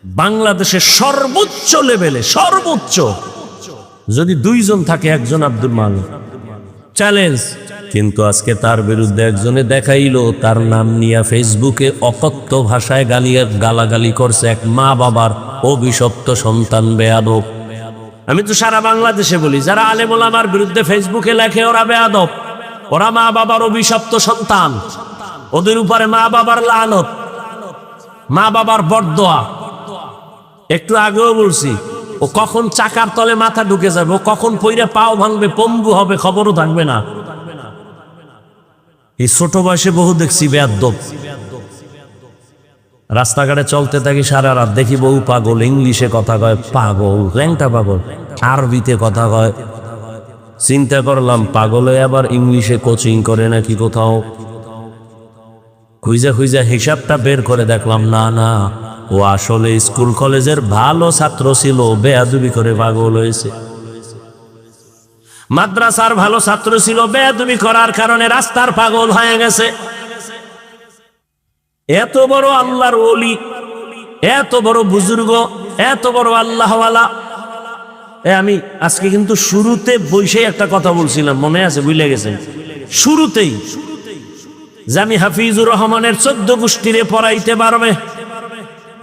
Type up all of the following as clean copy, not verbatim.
বাংলাদেশের সর্বোচ্চ লেভেলে, সর্বোচ্চ যদি দুইজন থাকে, একজন আব্দুল মালেক চ্যালেঞ্জ। কিন্তু আজকে তার বিরুদ্ধে একজনে দেখাইলো, তার নাম নিয়ে ফেসবুকে অকথ্য ভাষায় গালাগালি করছে এক মা বাবার অভিশপ্ত সন্তান বেয়াদব। আমি তো সারা বাংলাদেশে বলি, যারা আলেম ওলামার বিরুদ্ধে ফেসবুকে লেখে ওরা বেয়াদব, ওরা মা বাবার অভিশপ্ত সন্তান, ওদের উপরে মা বাবার লানত, মা বাবার বরদোয়া। একটু আগেও বলছি, ও কখন চাকার তলে মাথা ঢুকে যাবে, ও কখন পইরা পাও ভাঙবে, পঙ্গু হবে, খবরও থাকবে না। এই ছোট বয়সে বহু দেখছি বেয়াদব। রাস্তাঘাটে চলতে থাকি সারা রাত, দেখি বহু পাগল, ইংলিশে কথা কয় পাগল, ল্যাংটা পাগল, আরবিতে কথা কয়। চিন্তা করলাম পাগলে আবার ইংলিশে কোচিং করে নাকি কোথাও। খুঁজা খুঁজা হিসাবটা বের করে দেখলাম, না না, ও আসলে স্কুল কলেজের ভালো ছাত্র ছিল, বেয়াদবি করে পাগল হয়েছে। মাদ্রাসার ভালো ছাত্র ছিল, বেয়াদবি করার কারণে রাস্তার পাগল হয়ে গেছে। এত বড় আল্লাহর ওলি, এত বড় বুজুর্গ, এত বড় আল্লাহওয়ালা। আমি আজকে কিন্তু শুরুতে বসে একটা কথা বলছিলাম, মনে আছে? ভুলে গেছেন শুরুতেই যে আমি হাফিজুর রহমানের 14 গোষ্ঠীরে পড়াইতে পারবে।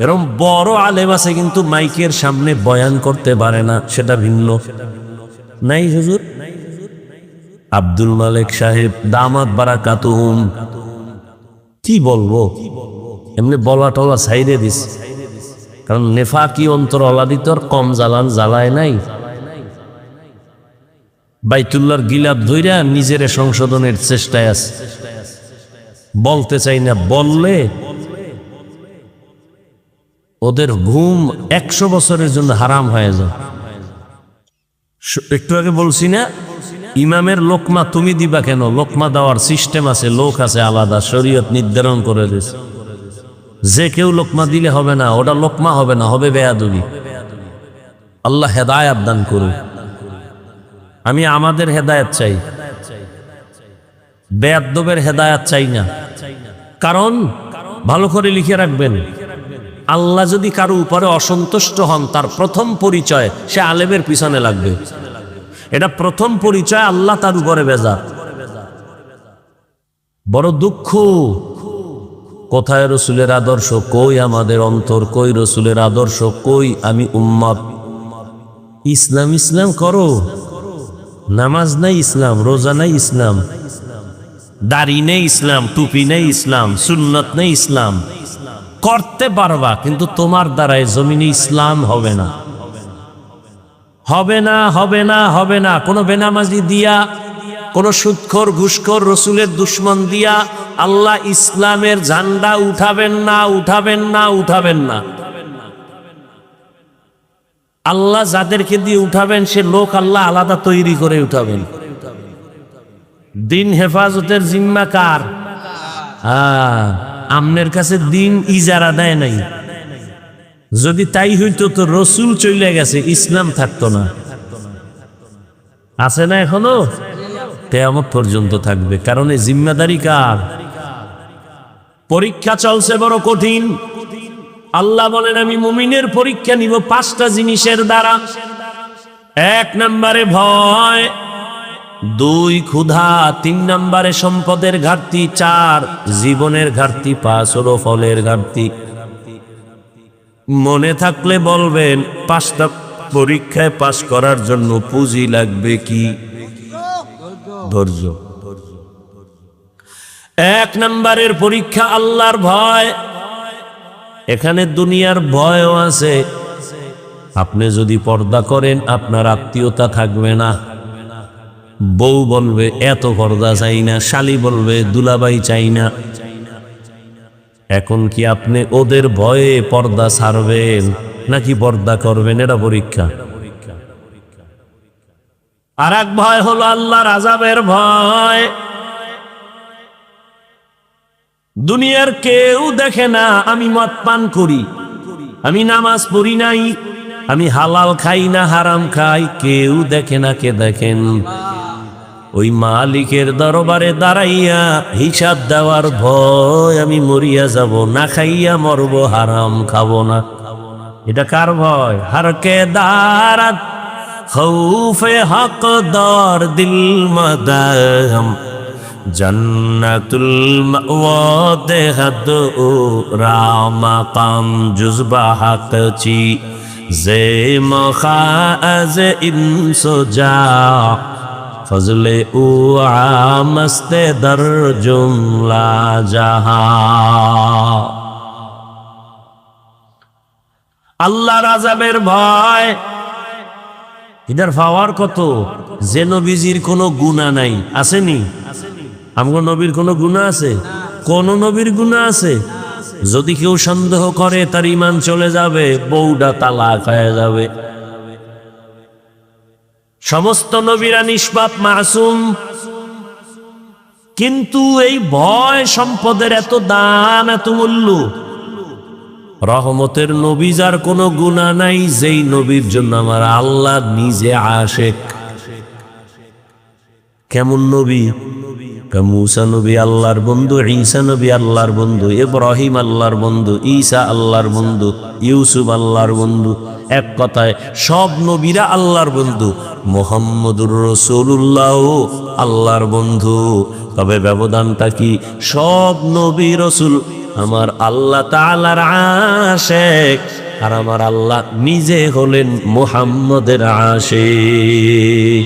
এরকম বড় আলেম আছে কিন্তু মাইকের সামনে বয়ান করতে পারে না, সেটা ভিন্ন। নাই হুজুর? আব্দুল মালেক সাহেব দামাত বারাকাতুহুম, কি বলবো, এমনি বলা টলা সাইরে দিস। কারণ নেফাকি অন্তর অলাদিতর কম জ্বালান জ্বালায় নাই। বাইতুল্লাহর গিলাপ ধইরা নিজের সংশোধনের চেষ্টায় আছে। বলতে চাই না, বললে ওদের ঘুম 100 বছরের জন্য হারাম হয়ে যায়। একটু আগে বলছি না, ইমামের লোকমা তুমি দিবা কেন? লোকমা দেওয়ার সিস্টেম আছে, লোক আছে আলাদা, শরীয়ত নির্ধারণ করে দিয়েছে। যে কেউ লোকমা দিলে হবে না, ওটা লোকমা হবে না, হবে বেয়াদবি। আল্লাহ হেদায়েত দান করুন। আমি আমাদের হেদায়েত চাই, বেয়াদবের হেদায়েত চাই না। কারণ ভালো করে লিখে রাখবেন, আল্লাহ যদি কারো উপরে অসন্তুষ্ট হন, তার প্রথম পরিচয় সে আলেমের পিছনে লাগবে। এটা প্রথম পরিচয়, আল্লাহ তার উপরে বেজার। বড় দুঃখ, কোথায় রসুলের আদর্শ, কই আমাদের অন্তর, কই রসুলের আদর্শ, কই আমি উম্মত। ইসলাম ইসলাম করো, নামাজ নাই ইসলাম, রোজা নাই ইসলাম, দাড়ি নেই ইসলাম, টুপি নেই ইসলাম, সুন্নত নেই ইসলাম। করতে পারবা, কিন্তু তোমার দ্বারাই জমিনে ইসলাম হবে না, হবে না, হবে না, হবে না। কোনো বেনামাজি দিয়া, কোন সুদখোর ঘুষখোর রসুলের দুশ্মন দিয়া আল্লাহ ইসলামের ঝান্ডা উঠাবেন না, উঠাবেন না, উঠাবেন না। আল্লাহ যাদেরকে দিয়ে উঠাবেন সে লোক আল্লাহ আলাদা তৈরি করে উঠাবেন। দিন হেফাজতের জিম্মা কার? আমনের কাছে দিন ইজারা দেয় নাই। যদি তাই হইতো তো রসুল চলে গেছে, ইসলাম থাকতো না। আছে না এখনো? কিয়ামত পর্যন্ত থাকবে। কারণ এই জিম্মাদারি কার? পরীক্ষা চলছে বড় কঠিন। আল্লাহ বলেন আমি মুমিনের পরীক্ষা নিব 5টা জিনিসের দ্বারা। 1 নম্বরে ভয়, 2 ক্ষুধা, 3 নম্বরে সম্পদের ঘাটতি, 4 জীবনের ঘাটতি, 5 হলো ফলের ঘাটতি। মনে থাকলে বলবেন 5টা পরীক্ষায় পাস করার জন্য পুঁজি লাগবে কি? ধৈর্য। 1 নম্বরের পরীক্ষা আল্লাহর ভয়। এখানে দুনিয়ার ভয়ও আছে। আপনি যদি পর্দা করেন আপনার আত্মীয়তা থাকবে না। বউ বলবে এত পর্দা চাই না, শালি বলবে দুলাভাই চাই না। এখন কি আপনি ওদের ভয়ে পর্দা ছাড়বেন নাকি পর্দা করবেন? এটা পরীক্ষা। আর এক ভয় হলো আল্লাহর আযাবের ভয়। দুনিয়ার কেউ দেখে না আমি মদ পান করি, আমি নামাজ পড়ি নাই, আমি হালাল খাই না হারাম খাই, কেউ দেখে না। কে দেখেন? ওই মালিকের দরবারে দাঁড়াইয়া হিসাব দেওয়ার ভয়। আমি মরিয়া যাব, না খাইয়া মরবো, হারাম খাবো না। এটা কার ভয়? হারকে দারাত খৌফে হক দর দিল মদম জন্নতুল মাওয়া দেহদ ও রামাকাম জুজবা হক চি জে মখাজ ইনসুজা ফজলে ও আমস্তে দর জুমলা জাহা। আল্লাহর আযাবের ভয়, এটার পাওয়ার কত? যে নবীজির কোনো গুনাহ নাই, আসেনি? আমগো নবীর কোনো গুনাহ আছে? কোন নবীর গুনাহ আছে? যদি কেউ সন্দেহ করে তার ঈমান চলে যাবে, বউটা তালাক হয়ে যাবে। সমস্ত নবীরা নিষ্পাপ মাসুম, কিন্তু এই ভয় সম্পদের এত দাম, এত মূল্য। রহমতের নবী যার কোনো গুনাহ নাই, যেই নবীর জন্য আমার আল্লাহ নিজে আশেক। কেমন নবী? মুসা নবী আল্লাহর বন্ধু, ঈসা নবী আল্লাহর বন্ধু, ইব্রাহিম আল্লাহর বন্ধু, ঈসা আল্লাহর বন্ধু, ইউসুফ আল্লাহর বন্ধু। এক কথায় সব নবীরা আল্লাহর বন্ধু। মুহাম্মদুর রাসূলুল্লাহ আল্লাহর বন্ধু। তবে ব্যবধানটা কি? সব নবী রাসূল আমার আল্লাহ তাআলার আশেক, আর আমার আল্লাহ নিজে হলেন মুহাম্মদের আশেক।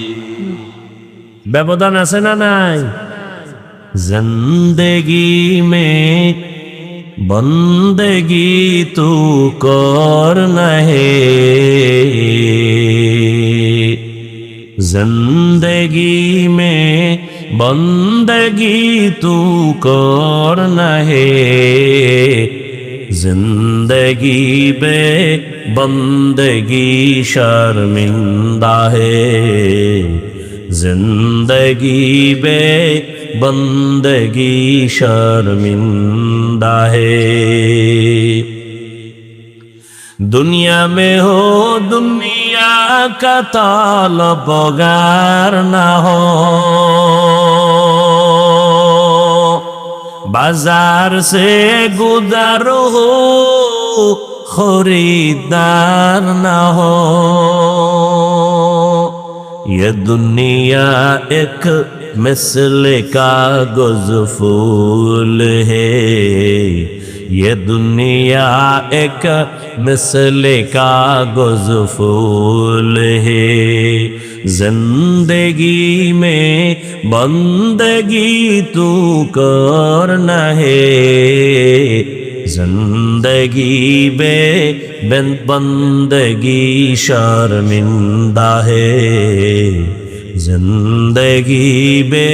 ব্যবধান আছে না নাই? জিন্দেগি মে বন্দেগি তু করনা হে, जिंदगी में बंदगी तू करना है, जिंदगी बे बंदगी शर्मिंदा है, जिंदगी बे बंदगी शर्मिंदा है। दुनिया में हो दुनिया का तालबगार ना हो, बाजार से गुजर हो खरीदार ना हो। ये दुनिया एक मिसल कागज फूल है, ये दुनिया एक मिसल कागज फूल है, जिंदगी में बंदगी तू करना है, जिंदगी बे बंदगी शर्मिंदा है, जिंदगी बे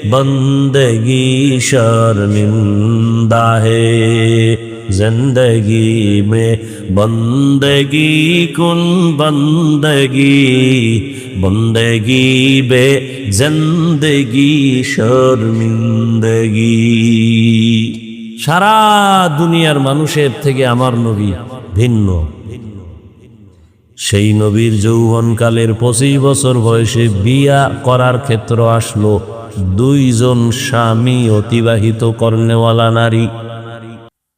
बंदगी शर्मिंदा है, जिंदगी में बंदगी कुन बंदगी, बंदगी बे जिंदगी शर्मिंदगी। সারা দুনিয়ার মানুষের থেকে আমার নবী ভিন্ন। সেই নবীর যৌবনকালের 25 বছর বয়সে বিয়া করার ক্ষেত্র আসলো। 2 জন স্বামী অতিবাহিত করনেওয়ালা নারী।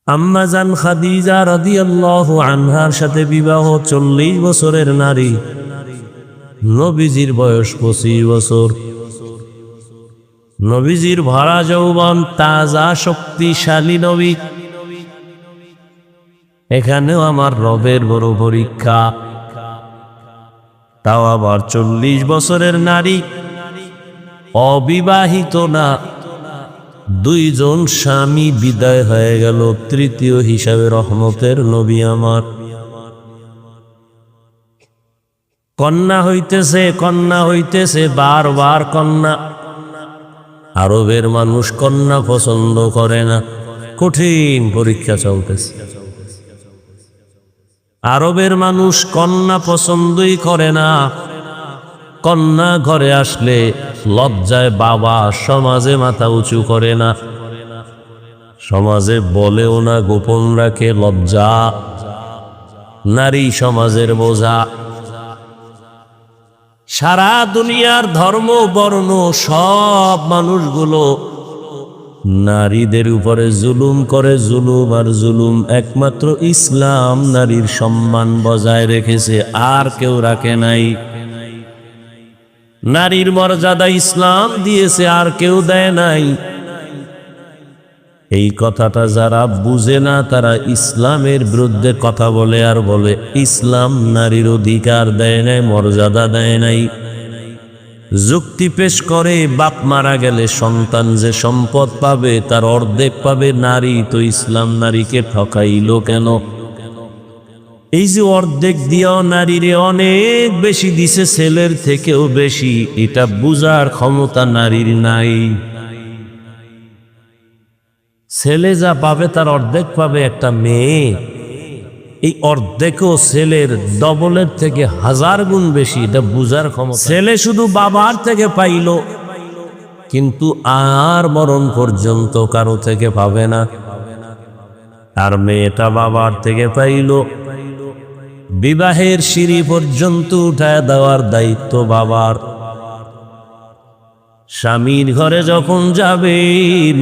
আম্মা জান খাদিজা রাদিয়াল্লাহু আনহার সাথে বিবাহ 40 বছরের নারী। নবীজির বয়স 25 বছর। নবীজির ভরা যৌবন, তাজা শক্তিশালী নবী। এখানেও আমার রবের বড় পরীক্ষা। তাও আবার 40 বছরের নারী, অবিবাহিত না। 2 জন স্বামী বিদায় হয়ে গেল, তৃতীয় হিসাবে রহমতের নবী আমার। কন্যা হইতেছে বারবার কন্যা। আরবের মানুষ কন্যা পছন্দ করে না, কঠিন পরীক্ষা চলতেছে। আরবের মানুষ কন্যা পছন্দই করে না। কন্যা ঘরে আসলে লজ্জায় বাবা সমাজে মাথা উঁচু করে না, সমাজে বলেও না, গোপন রাখে। লজ্জা, নারী সমাজের বোঝা। সারা দুনিয়ার ধর্ম বর্ণ সব মানুষগুলো নারীদের উপরে জুলুম করে, জুলুম আর জুলুম। একমাত্র ইসলাম নারীর সম্মান বজায় রেখেছে, আর কেউ রাখে নাই। নারীর মর্যাদা ইসলাম দিয়েছে, আর কেউ দেয় নাই। এই কথাটা যারা বুঝে না তারা ইসলামের বিরুদ্ধে কথা বলে আর বলে ইসলাম নারীর অধিকার দেয় নাই, মর্যাদা দেয় নাই। যুক্তি পেশ করে বাপ মারা গেলে সন্তান যে সম্পদ পাবে তার অর্ধেক পাবে নারী, তো ইসলাম নারীকে ঠকাইল কেন? এই যে অর্ধেক দিয়েও নারীরে অনেক বেশি দিছে, ছেলের থেকেও বেশি, এটা বুঝার ক্ষমতা নারীর নাই। ছেলে যা পাবে তার অর্ধেক পাবে একটা মেয়ে, এই অর্ধেকও ছেলের ডবলের থেকে 1000 গুণ বেশি, এটা বুঝার ক্ষমতা। ছেলে শুধু বাবার থেকে পাইল, কিন্তু আর মরণ পর্যন্ত কারো থেকে পাবে না। আর মেয়েটা বাবার থেকে পাইল, বিবাহের সিঁড়ি পর্যন্ত উঠায় দেওয়ার দায়িত্ব বাবার। স্বামীর ঘরে যখন যাবেন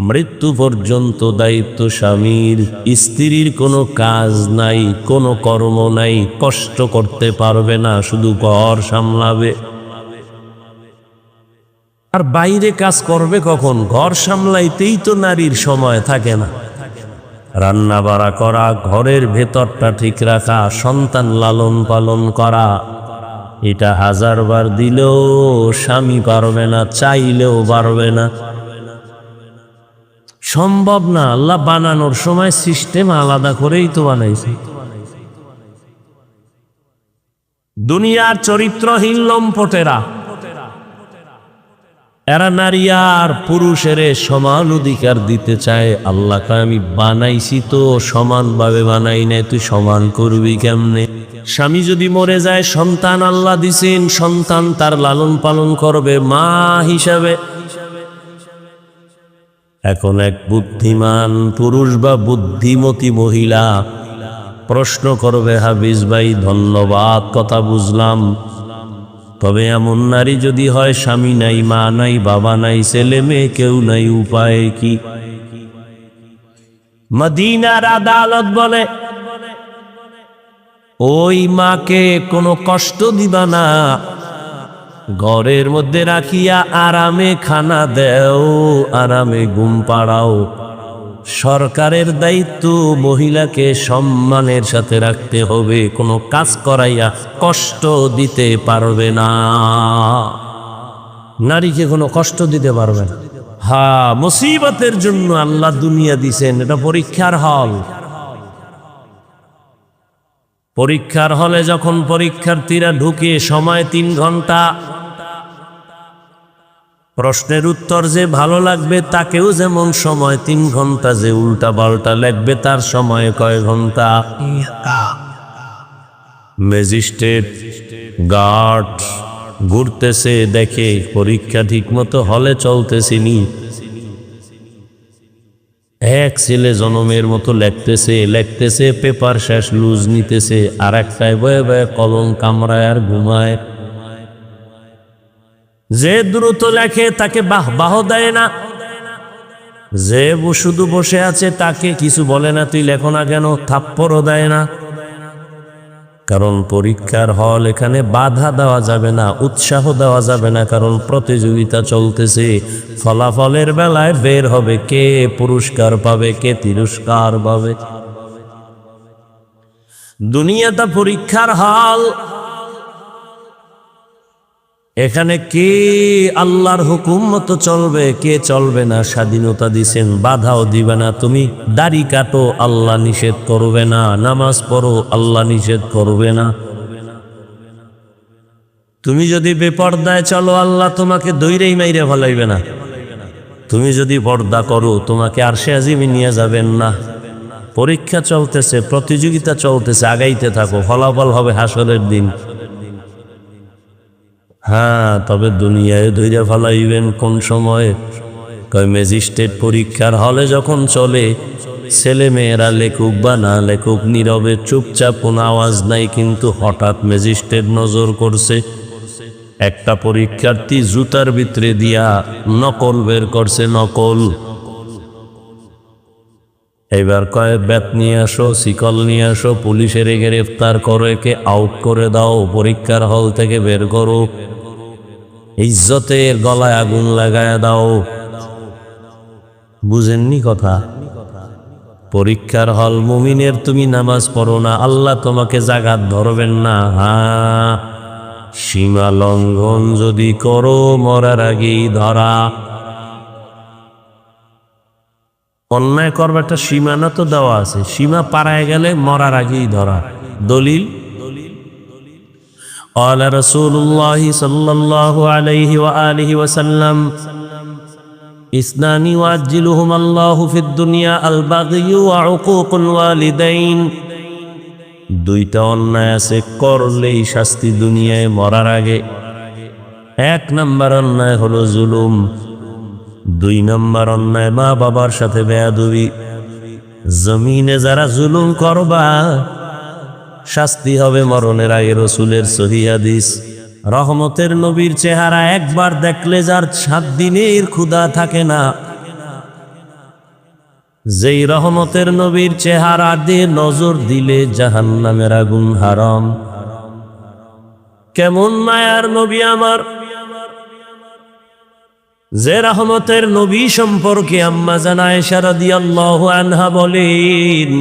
মৃত্যু পর্যন্ত দায়িত্ব স্বামীর। স্ত্রীর কোনো কাজ নাই, কোনো কর্ম নাই, কষ্ট করতে পারবে না, শুধু ঘর সামলাবে। আর বাইরে কাজ করবে কখন? ঘর সামলাইতেই তো নারীর সময় থাকে না। রান্না বাড়া করা, ঘরের ভেতরটা ঠিক রাখা, সন্তান লালন পালন করা, এটা 1000 বার দিলেও স্বামী পারবে না, চাইলেও পারবে না, সম্ভব না। আল্লাহ বানানোর সময় সিস্টেম আলাদা করেই তো বানাইছে। দুনিয়ার চরিত্রহীন লম্পটেরা, এরা নারী আর পুরুষের সমান অধিকার দিতে চায়। আল্লাহকে আমি বানাইছি তো সমানভাবে বানাই নাই, তুই সমান করবি কেমনে? স্বামী যদি মরে যায়, সন্তান আল্লাহ দিছেন, সন্তান তার লালন পালন করবে মা হিসাবে। এখন এক বুদ্ধিমান পুরুষ বা বুদ্ধিমতী মহিলা প্রশ্ন করবে, হাফিজ ভাই ধন্যবাদ, কথা বুঝলাম, তবে এমন নারী যদি হয় স্বামী নাই, মা নাই, বাবা নাই, ছেলে মেয়ে কেউ নাই, উপায় কি? মদিনার আদালত বলে ওই মাকে কোনো কষ্ট দিবা না, ঘরের মধ্যে রাখিয়া আরামে খানা দেও, আরামে ঘুম পাড়াও। সরকারের দায়িত্ব মহিলাকে সম্মানের সাথে রাখতে হবে, কোনো কাজ করাইয়া কষ্ট দিতে পারবে না। নারীকে কোনো কষ্ট দিতে পারবে না। হ্যাঁ, মুসিবতের জন্য আল্লাহ দুনিয়া দিছেন, এটা পরীক্ষার হল। পরীক্ষার হলে যখন পরীক্ষার্থীরা ঢুকে, সময় 3 ঘন্টা, প্রশ্নের উত্তর যে ভালো লাগবে তাকেও যেমন সময় 3 ঘন্টা, যে উল্টা পাল্টা লাগবে তার সময় কয় ঘন্টা। ম্যাজিস্ট্রেট গার্ড ঘুরতেছে, দেখে পরীক্ষা ঠিক মতো হলে চলতেছিনি। এক ছেলে জনমের মতো লেখতেছে, পেপার শেষ, লুজ নিতেছে, আর একটাই বয়ে বয়ে কলম কামড়ায় আর ঘুমায়। যে দ্রুত লেখে তাকে বাহ দেয় না, যে শুধু বসে আছে তাকে কিছু বলে না, তুই লেখো না কেন, থাপ্পড়ও দেয় না। কারণ পরীক্ষার হল, এখানে বাধা দেওয়া যাবে না, উৎসাহ দেওয়া যাবে না, কারণ প্রতিযোগিতা চলতেছে। ফলাফলের বেলায় বের হবে কে পুরস্কার পাবে, কে তিরস্কার পাবে। দুনিয়াটা পরীক্ষার হল, এখানে কে আল্লাহর হুকুম মতো চলবে, কে চলবে না, স্বাধীনতা দিছেন, বাধাও দিবে না। তুমি দাড়ি কাটো, আল্লাহ নিষেধ করবে না, নামাজ পড়ো, আল্লাহ নিষেধ করবে না। তুমি যদি বেপর্দায় চলো, আল্লাহ তোমাকে দৈরেই মাইরে ফেলাইবে না। তুমি যদি পর্দা করো, তোমাকে আরশে আজিমে নিয়ে যাবেন না। পরীক্ষা চলতেছে, প্রতিযোগিতা চলতেছে, আগাইতে থাকো, ফলাফল হবে হাসরের দিন। হ্যাঁ, তবে দুনিয়ায় ধৈর্য ফলাইবেন কোন সময়? কয় ম্যাজিস্ট্রেট পরীক্ষার হলে যখন চলে, ছেলে মেয়েরা লেখুক বা না লেখুক, নীরবে চুপচাপ, কোনো আওয়াজ নাই, কিন্তু হঠাৎ ম্যাজিস্ট্রেট নজর করছে, একটা পরীক্ষার্থী জুতার ভিতরে দিয়া নকল বের করছে, নকল। এবার কয় ব্যাট নিয়ে আসো, শিকল নিয়ে আসো, পুলিশের গ্রেফতার করো, একে আউট করে দাও, পরীক্ষার হল থেকে বের করো, ইজ্জতের গলায় আগুন লাগায় দাও। বুঝেননি কথা? পরীক্ষার হল, মুমিনের তুমি নামাজ পড়ো না, আল্লাহ তোমাকে জাগাত ধরবেন না। হ্যাঁ, সীমা লঙ্ঘন যদি করো মরার আগেই ধরা। অন্যায় করবে একটা সীমানা তো দেওয়া আছে, সীমা পারায় গেলে মরার আগেই ধরা। দলিল قال رسول الله صلى الله عليه وآله وسلم اثنان يعجلهما الله في الدنيا البغي وعقوق الوالدين। দুইটা অন্যায় আছে, করলেই শাস্তি দুনিয়ায় মরার আগে। এক নম্বর অন্যায় হলো জুলুম, দুই নম্বর অন্যায় মা বাবার সাথে বেয়াদবি। জমিনে যারা জুলুম করবা শাস্তি হবে মরণের আগে। রসুলের সহিহ হাদিস। রহমতের নবীর চেহারা একবার দেখলে যার 7 দিনের ক্ষুধা থাকে না, যেই রহমতের নবীর চেহারা দিয়ে নজর দিলে জাহান্নামের আগুন হারাম। কেমন মায়ার নবী আমার, যে রহমতের নবী সম্পর্কে আম্মা জান আয়েশা রাদিয়াল্লাহু আনহা বলেন,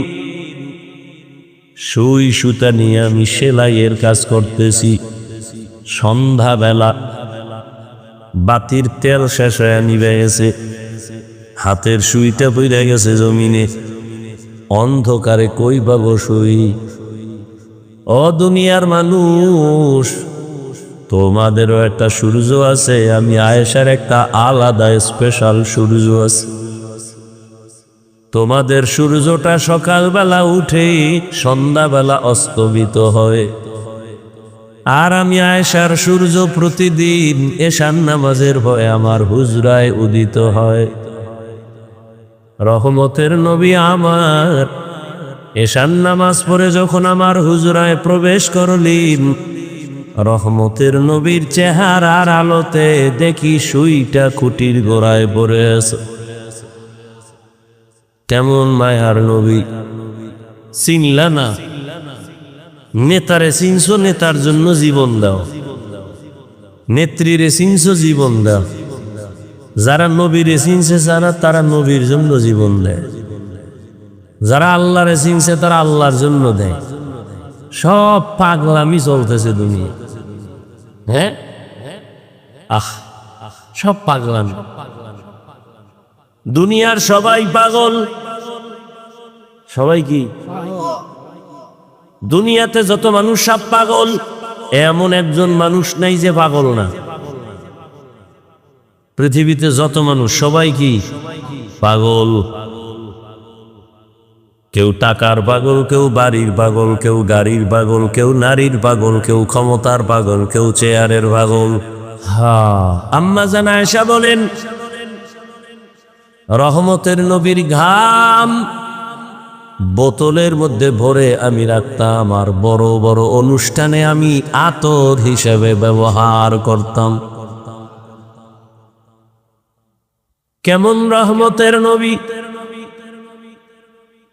সুই সুতা নিয়ে আমি সেলাইয়ের কাজ করতেছি, সন্ধ্যাবেলা বাতির তেল শেষ হয়ে নিভে গেছে, হাতের সুইটা পড়ে গেছে জমিনে, অন্ধকারে কই পাবো সুই? ও দুনিয়ার মানুষ, তোমাদেরও একটা সূর্য আছে, আমি আয়েশার একটা আলাদা স্পেশাল সূর্য আছে। তোমাদের সূর্যটা সকালবেলা উঠে সন্ধ্যাবেলা অস্তমিত হয়, আর আমি আয়েশার সূর্য প্রতিদিন এশার নামাজের ভয়ে আমার হুজরায় উদিত হয়। রহমতের নবী আমার এশার নামাজ পড়ে যখন আমার হুজরায় প্রবেশ করলেন, রহমতের নবীর চেহারার আলোতে দেখি সুইটা খুঁটির গোড়ায় পড়ে আছে। কেমন মায়ার নবী, চিনলা না? নেতারে চিনছো, নেতার জন্য জীবন দাও। নেত্রীরে চিনছো, জীবন দাও। যারা নবীরে চিনছে তারা নবীর জন্য জীবন দেয়। যারা আল্লাহরে চিনছে তারা আল্লাহর জন্য দেয়। সব পাগলামি চলতেছে দুনিয়া। হ্যাঁ, সব পাগলামি। দুনিয়ার সবাই পাগল। সবাই কি? দুনিয়াতে যত মানুষ সব পাগল, এমন একজন মানুষ নাই যে পাগল না। পৃথিবীতে যত মানুষ সবাই কি? পাগল। কেউ টাকার পাগল, কেউ বাড়ির পাগল, কেউ গাড়ির পাগল, কেউ নারীর পাগল, কেউ ক্ষমতার পাগল, কেউ চেয়ারের পাগল। আম্মা জান আয়েশা বলেন, রহমতের নবীর ঘাম বোতলের মধ্যে ভরে আমি রাখতাম, আর বড় বড় অনুষ্ঠানে আমি আতর হিসেবে ব্যবহার করতাম। কেমন রহমতের নবী,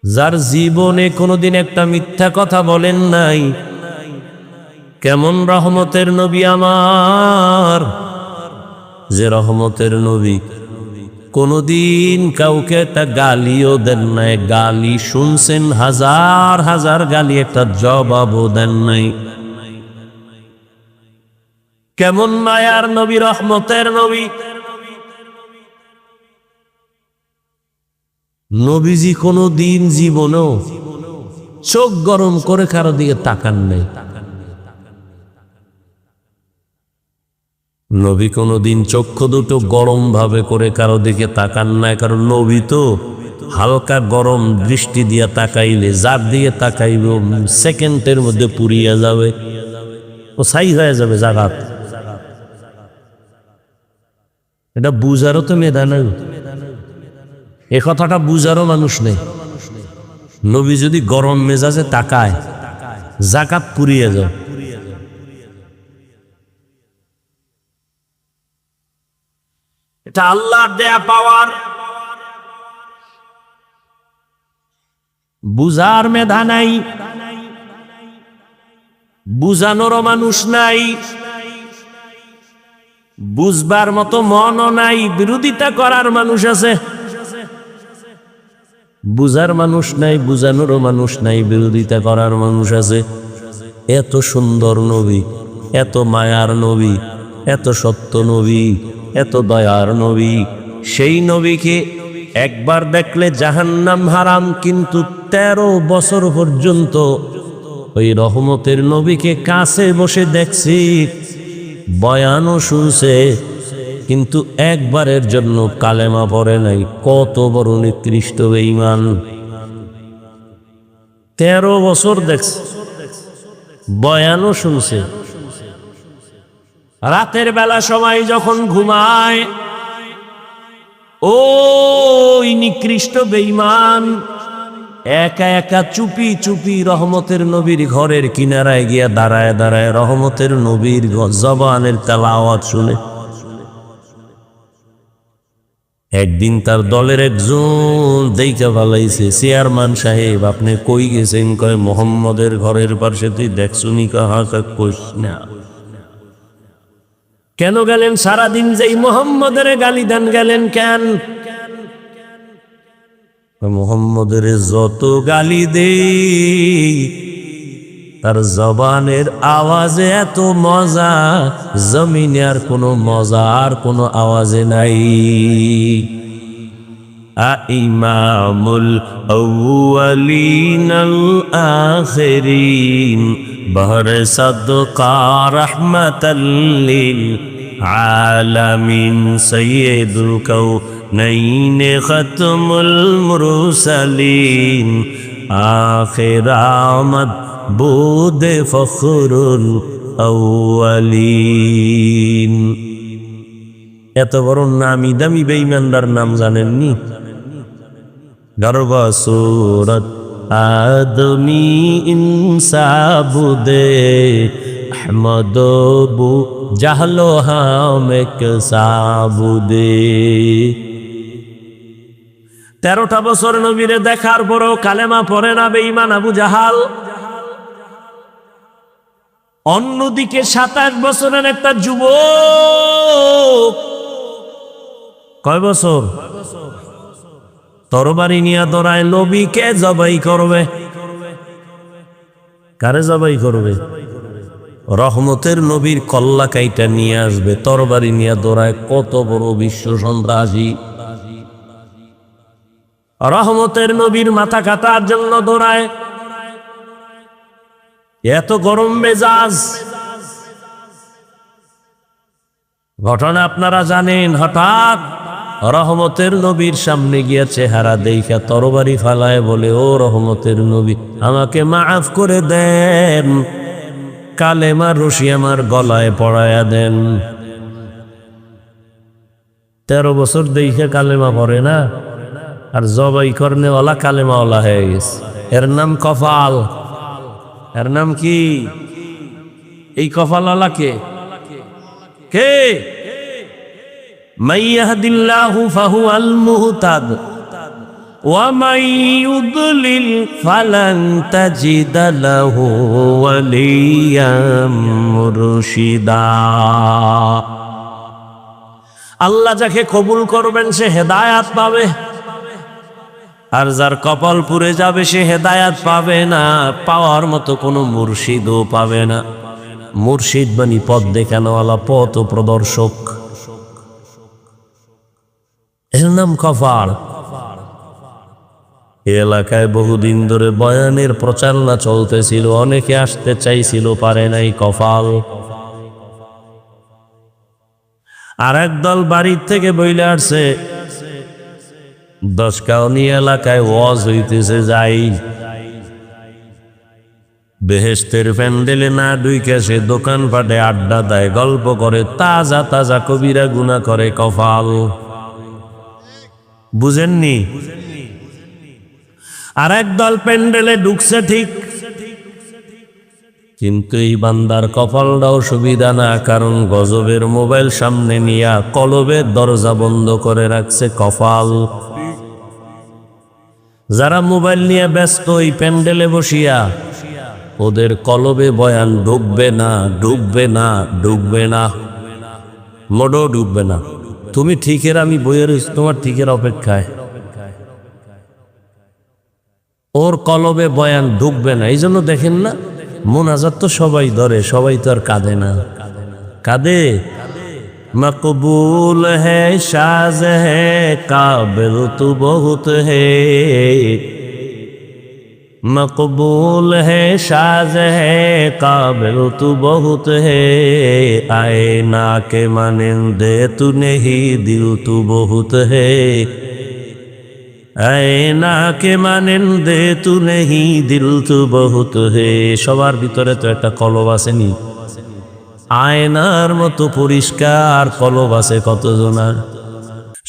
যার জীবনে কোনোদিন একটা মিথ্যা কথা বলেন নাই। কেমন রহমতের নবী আমার, যে রহমতের নবী কোনদিন কাউকে একটা গালিও দেন নাই। গালি শুনছেন হাজার হাজার গালি, একটা জবাবও দেন নাই। কেমন মায়ার নবী, রহমতের নবী। নবীজি কোনদিন জীবনেও চোখ গরম করে কারো দিকে তাকান নাই। নবী কোনদিন চক্ষু দুটো গরম ভাবে করে কারো দিকে তাকান নাই, কারণ নবী তো হালকা গরম দৃষ্টি দিয়া তাকাইলে যার দিকে তাকাইব সেকেন্ডের মধ্যে পুড়িয়া যাবে, ও ছাই হয়ে যাবে জাগাত। এটা বুঝারও তো মেধা নাই, এ কথাটা বুঝারও মানুষ নেই। নবী যদি গরম মেজাজে তাকায় জাকাত পুড়িয়ে যাও। এটা আল্লাহর দেয়া পাওয়ার। বুঝার মেধা নাই, বুঝানোরও মানুষ নাই, বুঝবার মতো মনও নাই, বিরোধিতা করার মানুষ আছে। বুঝার মানুষ নাই, বুঝানোরও মানুষ নাই, বিরোধিতা করার মানুষ আছে। এত সুন্দর নবী, এত মায়ার নবী, এত সত্য নবী, এত দয়ার নবী, সেই নবীকে একবার দেখলে জাহান্নাম হারাম, কিন্তু 13 বছর পর্যন্ত ওই রহমতের নবীকে কাছে বসে দেখছি, বয়ানও শুনছে, কিন্তু একবারের জন্য কালেমা পড়ে নাই। কত বড় নিকৃষ্ট বেঈমান! 13 বছর দেখছে, বয়ানও শুনছে। রাতের বেলা সময় যখন ঘুমায়, ওই নিকৃষ্ট বেঈমান একা একা চুপি চুপি রহমতের নবীর ঘরের কিনারায় গিয়া দাঁড়ায় দাঁড়ায় রহমতের নবীর জবানের তেলাওয়াত শুনে। একদিন তার দলের একজন দেইখা ভালাইছে, চেয়ারম্যান সাহেব আপনি কই গেছেন? কয় মোহাম্মদের ঘরের পাশে। তুই দেখছুনি? কাহা কইস না। কেন গেলেন? সারাদিন যেই মোহাম্মদের গালি দেন, গেলেন কেন? মোহাম্মদের যত গালি দেই, তার জবানের আওয়াজে এত মজা, জমিনে আর কোনো মজা আর কোনো আওয়াজে নাই। ইমামুল আউয়ালিন আল আখিরিন বহর সাদকা রাহমাতাল লিল আলামিন সাইয়্যিদুল কাউনাইন খাতমুল মুরসালিন আখির আমদ বুদ ফখরুল আউয়ালিন। এত বড় নামি দামি বেঈমানদার নাম জানেননি? গর্বা সুরত আদমি ইনসাবুদে আহমদ বু জাহলো হামেক সাবুদে। 13টা বছর নবীরে দেখার পরও কালেমা পড়ে না বেঈমান আবু জাহাল। অন্যদিকে 27 বছরের একটা যুবক, কয় বছর? তরবারি নিয়ে দৌড়ায়, নবীকে জবাই করবে। কারে জবাই করবে? রহমতের নবীর কল্লা কাইটা নিয়ে আসবে, তরবারি নিয়ে দৌড়ায়। কত বড় বিশ্ব সন্ত্রাসী! রহমতের নবীর মাথা কাটার জন্য দৌড়ায়। এত গরম মেজাজ। ঘটনা আপনারা জানেন। হঠাৎ রহমতের নবীর সামনে গিয়া চেহারা দেখা তরবারি ফালায় বলে, ও রহমতের নবী, আমাকে মাফ করে দেন, কালেমার রশি আমার গলায় পড়ায়া দেন। 13 বছর দেখে কালেমা পড়ে না, আর জবাই করনেওয়ালা কালেমাওয়ালা হয়ে গেছে। এর নাম কপাল। এর নাম কি? এই কপালওয়ালা কে? কে? মান ইয়াহদিল্লাহু ফাহুয়াল মুহতাদ ওয়া মান ইউদ্লিল ফালান তাজিদা লাহু ওয়ালিয়াম মুরশিদা। আল্লাহ যাকে কবুল করবেন সে হেদায়েত পাবে, আর যার কপাল পুড়ে যাবে সে হেদায়েত পাবে না, পাওয়ার মতো কোনো মুর্শিদও পাবে না। মুর্শিদ বানি পথ দেখানোওয়ালা, পথ প্রদর্শক, এর নাম কপাল। এলাকায় বহুদিন ধরে বয়ানের প্রচারণা চলতেছিল, অনেকে আসতে চাইছিল, পারে নাই। কপাল। আর একদল বাড়ির থেকে বইলে আসছে, 10 কাউনি এলাকায় ওয়াজ হইতেছে, যাই। বেহেশতের প্যান্ডেলে না ঢুইকা সে দোকানপাটে আড্ডা দেয়, গল্প করে, তাজা তাজা কবিরা গুনাহ করে। কপাল। বুঝেননি? আর একদল প্যান্ডেলে ঢুকছে ঠিক, কিন্তু এই বান্দার কপালটাও সুবিধা না, কারণ গজবের মোবাইল সামনে নিয়া কলবের দরজা বন্ধ করে রাখছে কপাল। যারা মোবাইল নিয়ে ব্যস্ত ওই প্যান্ডেলে বসিয়া, ওদের কলবে বয়ান ডুববে না, ডুববে না, ডুববে না, মোটেও ডুববে না। তুমি ঠিকের, আমি বইয়ের তোমার ঠিকের অপেক্ষায়, ওর কলবে বয়ান ঢুকবে না। এই জন্য দেখেন না, মোনাজাত তো সবাই ধরে, সবাই তো আর কাঁদে না। কাঁদে মকবুল হে শাজ হে কাবিল তু বহুত হে, মকবুল হে শাজ হে কাবিল তু বহুত হে, আয়ে না কে মানিন্দে তু নেহি দিল তু বহুত হে, আয়না কে মানেন্দে তু নেহি দিল তু বহুত হে। সবার ভিতরে তো একটা কলব আসেনি, আয়নার মতো পরিষ্কার কলব আছে কতজনার।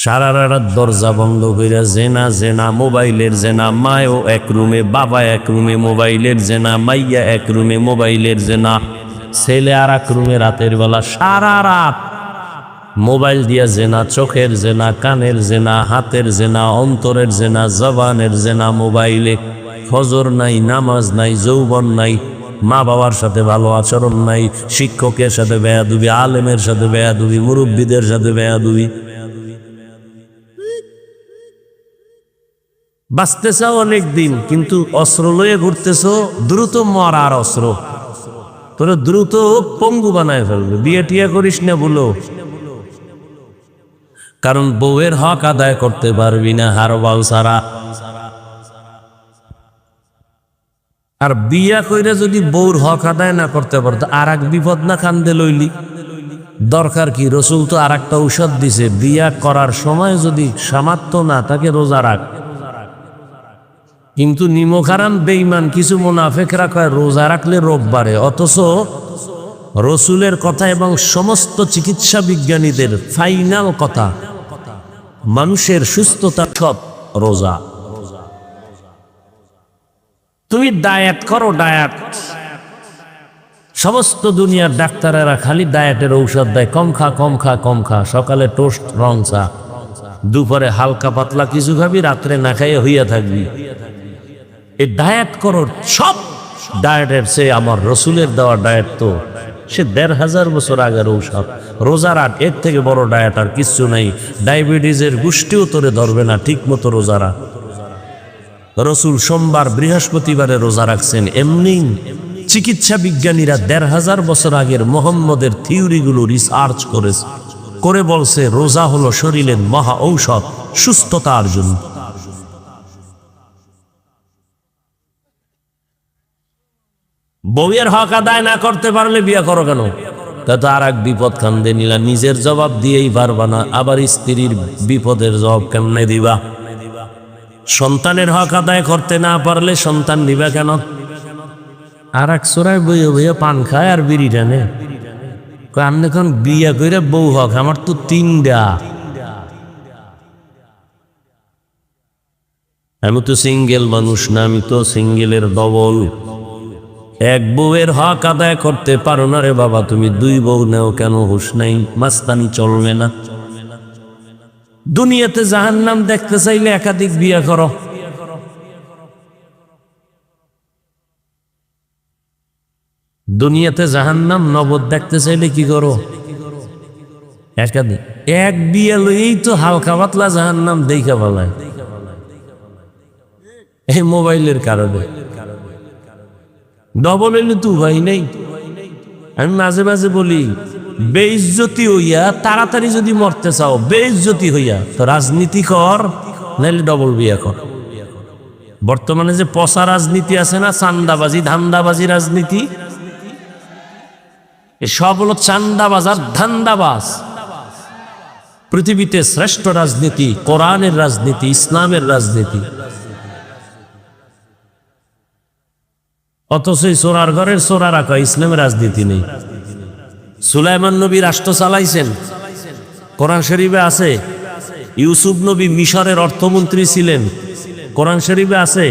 সারা রাত দরজা বন্ধ কইরা জেনা জেনা, মোবাইলের জেনা, মায়ও এক রুমে, বাবা এক রুমে, মোবাইলের জেনা, মাইয়া এক রুমে, মোবাইলের জেনা, ছেলে আর এক রুমে, রাতের বেলা সারা রাত মোবাইল দিয়া জেনা, চোখের জেনা, কানের জেনা, হাতের জেনা, অন্তরের জেনা, জবানের জেনা মোবাইলে। ফজর নাই, নামাজ নাই, যৌবন নাই, মা বাবার সাথে ভালো আচরণ নাই, শিক্ষকের সাথে বেয়াদবি, আলেমের সাথে বেয়াদবি, মুরব্বীদের সাথে বেয়াদবি। বাঁচতেছ অনেক দিন, কিন্তু অস্ত্র লয়ে ঘুরতেছ, দ্রুত মরার অস্ত্র, তোরা দ্রুত পঙ্গু বানায় ফেলবে। বিয়ে টিয়া করিস না বলো, কারণ বউয়ের হক আদায় করতে পারবি না হারবাল ছাড়া। আর বিয়া কইরা যদি বউর হক আদায় না করতে পারতো, আর এক বিপদ না কান্দে লইলি? দরকার কি? রসুল তো আর একটা ঔষধ দিছে, বিয়া করার সময় যদি সামর্থ্য না তাকে রোজা রাখ। কিন্তু নিমখারাম বেঈমান কিছু মুনাফিকরা কয় রোজা রাখলে রোগ বাড়ে, অথচ রসুলের কথা এবং সমস্ত চিকিৎসা বিজ্ঞানীদের ফাইনাল কথা, মানুষের সুস্থতা সব রোজা। তুমি ডায়েট করো, ডায়েট। সমস্ত দুনিয়ার ডাক্তারেরা খালি ডায়েটের ঔষধ দেয়, কম খা, কম খা, কম খা। সকালে টোস্ট রং চা, দুপুরে হালকা পাতলা কিছু খাবি, রাত্রে না খাইয়ে হইয়া থাকবি। এই ডায়েট করো। সব ডায়েটের চেয়ে আমার রসুলের দেওয়া ডায়েট তো সে 1500 বছর আগের ঔষধ। রোজা রাখ, এর থেকে বড় ডায়েট আর কিচ্ছু নাই। ডায়াবেটিসের গোষ্ঠীও তোরে ধরবে না ঠিক মতো রোজা রাখ। রসুল সোমবার বৃহস্পতিবারে রোজা রাখছেন। এমনি চিকিৎসা বিজ্ঞানীরা 1500 বছর আগের মোহাম্মদের থিওরিগুলো রিসার্চ করে বলছে রোজা হলো শরীরের মহা ঔষধ সুস্থতার জন্য। বউয়ের হক আদায় না করতে পারলে বিয়ে করো কেন? তা তো আর এক বিপদ কান্দে নিলা, নিজের জবাব দিয়েই পারবা না, আবার স্ত্রীর বিপদের জবাব কেমনে দিবা? সন্তানের হক আদায় করতে না পারলে সন্তান নিবা কেন? আর এক চোরাই বইয়ে বইয়ে পান খায় আর বিড়ি টানে। আমি এখন বিয়ে করে বউ হক, আমার তো 3টা। আমি তো সিঙ্গেল মানুষ না, আমি তো সিঙ্গেলের ডবল। এক বউয়ের হক আদায় করতে পারো না রে বাবা, তুমি 2 বউ নেও কেন? হুশ নাই, মাস্তানি চলবে না। দুনিয়াতে জাহান্নাম দেখতে চাইলে একাধিক বিয়ে করো। দুনিয়াতে জাহান্নাম নবদ দেখতে চাইলে কি করো? একাধিক। এক বিয়ে লইই তো হালকা পাতলা জাহান্নাম দেখা বলায়, এই মোবাইলের কারণে। ডবল এলে তো ভাই নেই। আমি মাঝে মাঝে বলি, বেইজ্জতি হইয়া তাড়াতাড়ি যদি মরতে চাও, বেইজ্জতি হইয়া তো রাজনীতি কর, নাইলে ডবল বিয়া কর। বর্তমানে যে পচা রাজনীতি আছে না, চান্দাবাজি ধান্দাবাজি রাজনীতি, সব হলো চান্দাবাজ আর ধান্দাবাজ। পৃথিবীতে শ্রেষ্ঠ রাজনীতি কোরআনের রাজনীতি, ইসলামের রাজনীতি। অথচ চোরার ঘরের চোরা রাখা, ইসলামের রাজনীতি নেই। সুলাইমান নবী রাষ্ট্র চালাইছেন, কোরআন শরীফে আছে। ইউসুফ নবী মিশরের অর্থমন্ত্রী ছিলেন, কোরআন শরীফে আছে।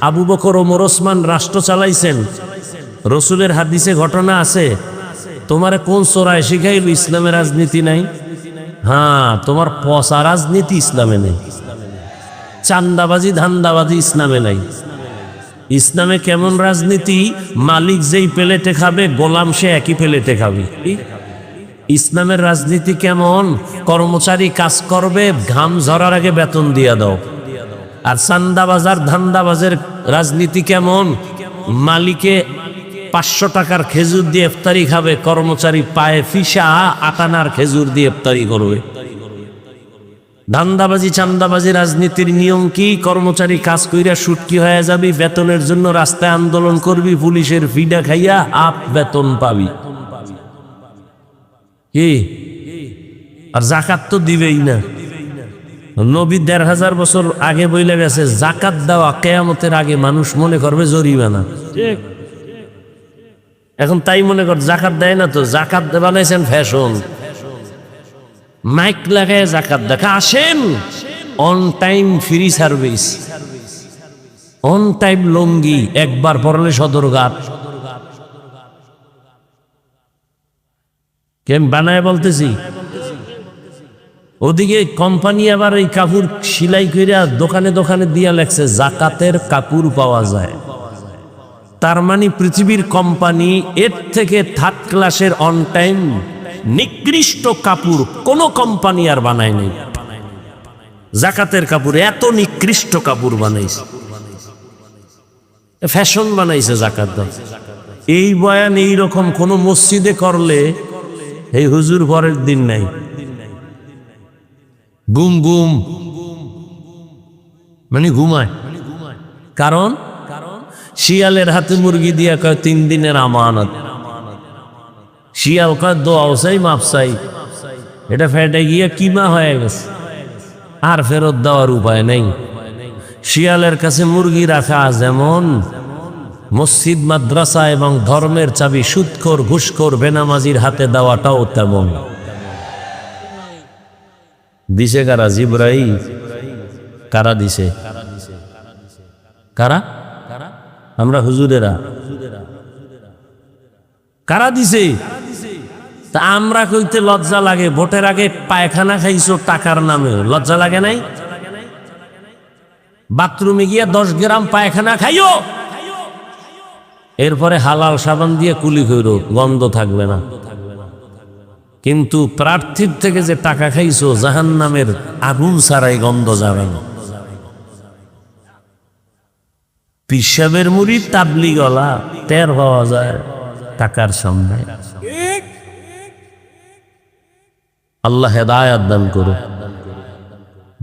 আবু বকর ওমর ওসমান রাষ্ট্র চালাইছেন, রসুলের হাদিসে ঘটনা আছে, তোমারে কোন চোরায় শিখাইল ইসলামের রাজনীতি নাই? হ্যাঁ, তোমার পচা রাজনীতি ইসলামে নেই, চান্দাবাজি ধান্দাবাজি ইসলামে নাই। ইসলামে কেমন রাজনীতি? মালিক যেই প্লেটে খাবে গোলাম সে একই প্লেটে খাবে। ইসলামের রাজনীতি কেমন? কর্মচারী কাজ করবে, ঘাম ঝরার আগে বেতন দিয়া দাও। আর চান্দাবাজার ধান্দাবাজের রাজনীতি কেমন? মালিকে 500 টাকার খেজুর দিয়ে ইফতারি খাবে, কর্মচারী পায়ে ফিসা আটানার খেজুর দিয়ে ইফতারি করবে। ধান্দাবাজি চান্দাবাজি রাজনীতির নিয়ম কি? কর্মচারী কাজ কইরা সুটকি হয়ে যাবি, বেতনের জন্য রাস্তায় আন্দোলন করবি, পুলিশের ফিডা খাইয়া আপ বেতন পাবি। কি? আর জাকাত তো দিবেই না। নবী 1500 বছর আগে বইলে গেছে, জাকাত দেওয়া কিয়ামতের আগে মানুষ মনে করবে জরিমানা। এখন তাই মনে কর জাকাত দেয় না, তো জাকাত বানাইছেন ফ্যাশন। মাইক লাগায় জাকাত দেখা, আসেন on time free service, on time লঙ্গি, একবার পরলে সদরঘাট। কেন বানায় বলতেছি? ওদিকে কোম্পানি আবার এই কাপড় সিলাই কইরা দোকানে দোকানে দিয়া লেখছে জাকাতের কাপড় পাওয়া যায়। তার মানে পৃথিবীর কোম্পানি এর থেকে 3rd ক্লাসের অন টাইম নিকৃষ্ট কাপড় কোন কোম্পানি আর বানায় নাই। জাকাতের কাপড় এত নিকৃষ্ট কাপড় বানাইছে, ফ্যাশন বানাইছে জাকাত দাও। এই বয়ান এই রকম কোন মসজিদে করলে এই হুজুর পরের দিন নাই, গুম গুম মানে ঘুমায়। কারণ শিয়ালের হাতে মুরগি দিয়া কয় 3 দিনের আমানত। শিয়াল কয় দোয়াও চাই মাপ চাই, এটা ফেটে গিয়ে কিমা হয়ে গেছে, আর ফেরত দেওয়ার উপায় নেই। শিয়ালের কাছে মুরগি রাখা যেমন, মসজিদ মাদ্রাসা এবং ধর্মের চাবি সুদখোর ঘুষখোর বেনামাজির হাতে দেওয়াটাও তেমন। দিছে কারা? জিবরাইল। কারা দিছে? কারা? আমরা হুজুরেরা। কারা দিছে? তা আমরা কইতে লজ্জা লাগে, ভোটের আগে পায়খানা খাইছো টাকার নামে, লজ্জা লাগে নাই? বাথরুমে গিয়া 10 গ্রাম পায়খানা খাইও, এরপরে হালাল সাবান দিয়ে কুলি কইরো, গন্ধ থাকবে না। কিন্তু প্রার্থীর থেকে যে টাকা খাইছো, জাহান্নামের আগুন ছাড়াই গন্ধ যাবে না। পিসাবের মুড়ি তাবলিগলা টের পাওয়া যায় টাকার সামনে। আল্লাহ হেদায়াত দান করো।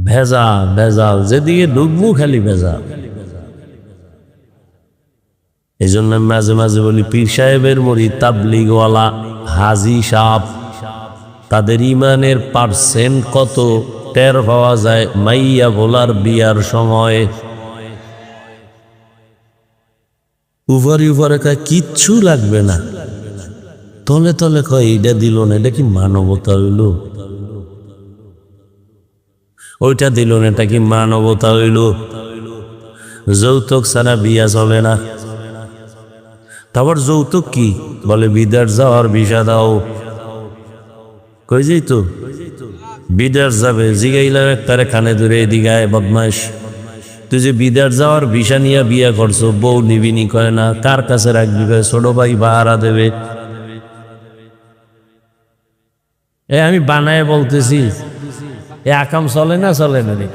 ভেজাল ভেজাল, যেদিকে ঢুকবো খালি ভেজাল। এই জন্য মাঝে মাঝে বলি, পীর সাহেবের মুড়ি তাবলিগওয়ালা হাজি সাহেব, তাদের ইমানের পার্সেন্ট কত টের পাওয়া যায় মাইয়া ভোলার বিয়ার সময়। উপরে উপরে কয় কিচ্ছু লাগবে না, তলে তলে কয় এইটা দিল না, এটা কি মানবতা হইল? ওইটা দিল না, এটা কি মানবতা হইল? যৌতুক ছাড়া বিয়া চলে না। তারপর যৌতুক কি বলে? বিদেশ যাওয়ার ভিসা দাও। কই যাই তো বিদেশ যাবে, জিগাইলাম একটারে কানে ধরে, এদিকে বদমাইশ, তুই যে বিদেশ যাওয়ার ভিসা নিয়ে বিয়া করছো, বউ নিবিনি? কয় না। কার কাছে রাখবি? ছোট ভাই ভাড়া দেবে। আমি বানায় বলতেছি, এ আকাম চলে না? চলে না রে।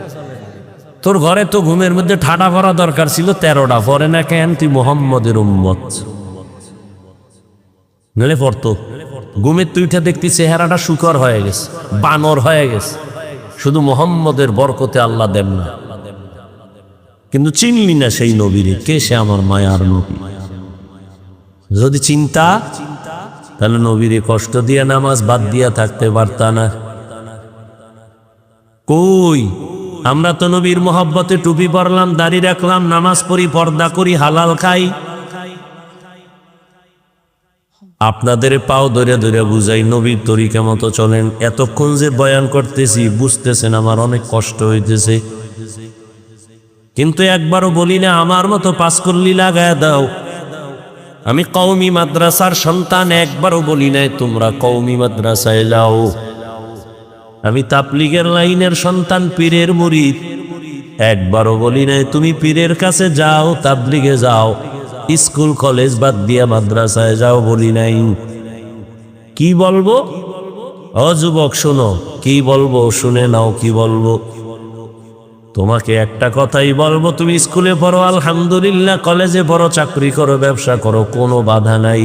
তোর ঘরে তো ঘুমের মধ্যে ঠাডা ভরা দরকার ছিল, 13টা পরে না কেন? তুই মুহাম্মদের উম্মত, নইলে পড়তো। ঘুমের তুইটা দেখতি চেহারাটা শুকর হয়ে গেছে, বানর হয়ে গেছে। শুধু মুহাম্মদের বরকতে আল্লাহ দেন না, কিন্তু চিনলি না সেই নবীরে, কে সে? আমার মায়ার নবী। যদি চিন্তা, তাহলে নবীরে কষ্ট দিয়ে নামাজ বাদ দিয়া থাকতে পারতা না। কই, আমরা তো নবীর মোহাব্বতে টুপি পরলাম, দাড়ি রাখলাম, নামাজ পড়ি, পর্দা করি, হালাল খাই। আপনাদের পাও ধরে ধরে বুঝাই, নবীর তরিকা মতো চলেন। এতক্ষণ যে বয়ান করতেছি, বুঝতেছেন আমার অনেক কষ্ট হইতেছে, কিন্তু একবারও বলি না আমার মতো 5 কল্লি লাগায় দাও। আমি কওমি মাদ্রাসার সন্তান, একবারও বলি নাই তোমরা কওমি মাদ্রাসায় যাও। আমি তাবলীগের লাইনের সন্তান, পীরের মুরিদ, একবারও বলি নাই তুমি পীরের কাছে যাও, তাবলীগে যাও, স্কুল কলেজ বাদ দিয়া মাদ্রাসায় যাও, বলি নাই। কি বলবো? ও যুবক শোনো, কি বলবো শুনে নাও। কি বলবো? তোমাকে একটা কথাই বলবো, তুমি স্কুলে পড়ো আলহামদুলিল্লাহ, কলেজে পড়ো, চাকরি করো, ব্যবসা করো, কোনো বাধা নাই।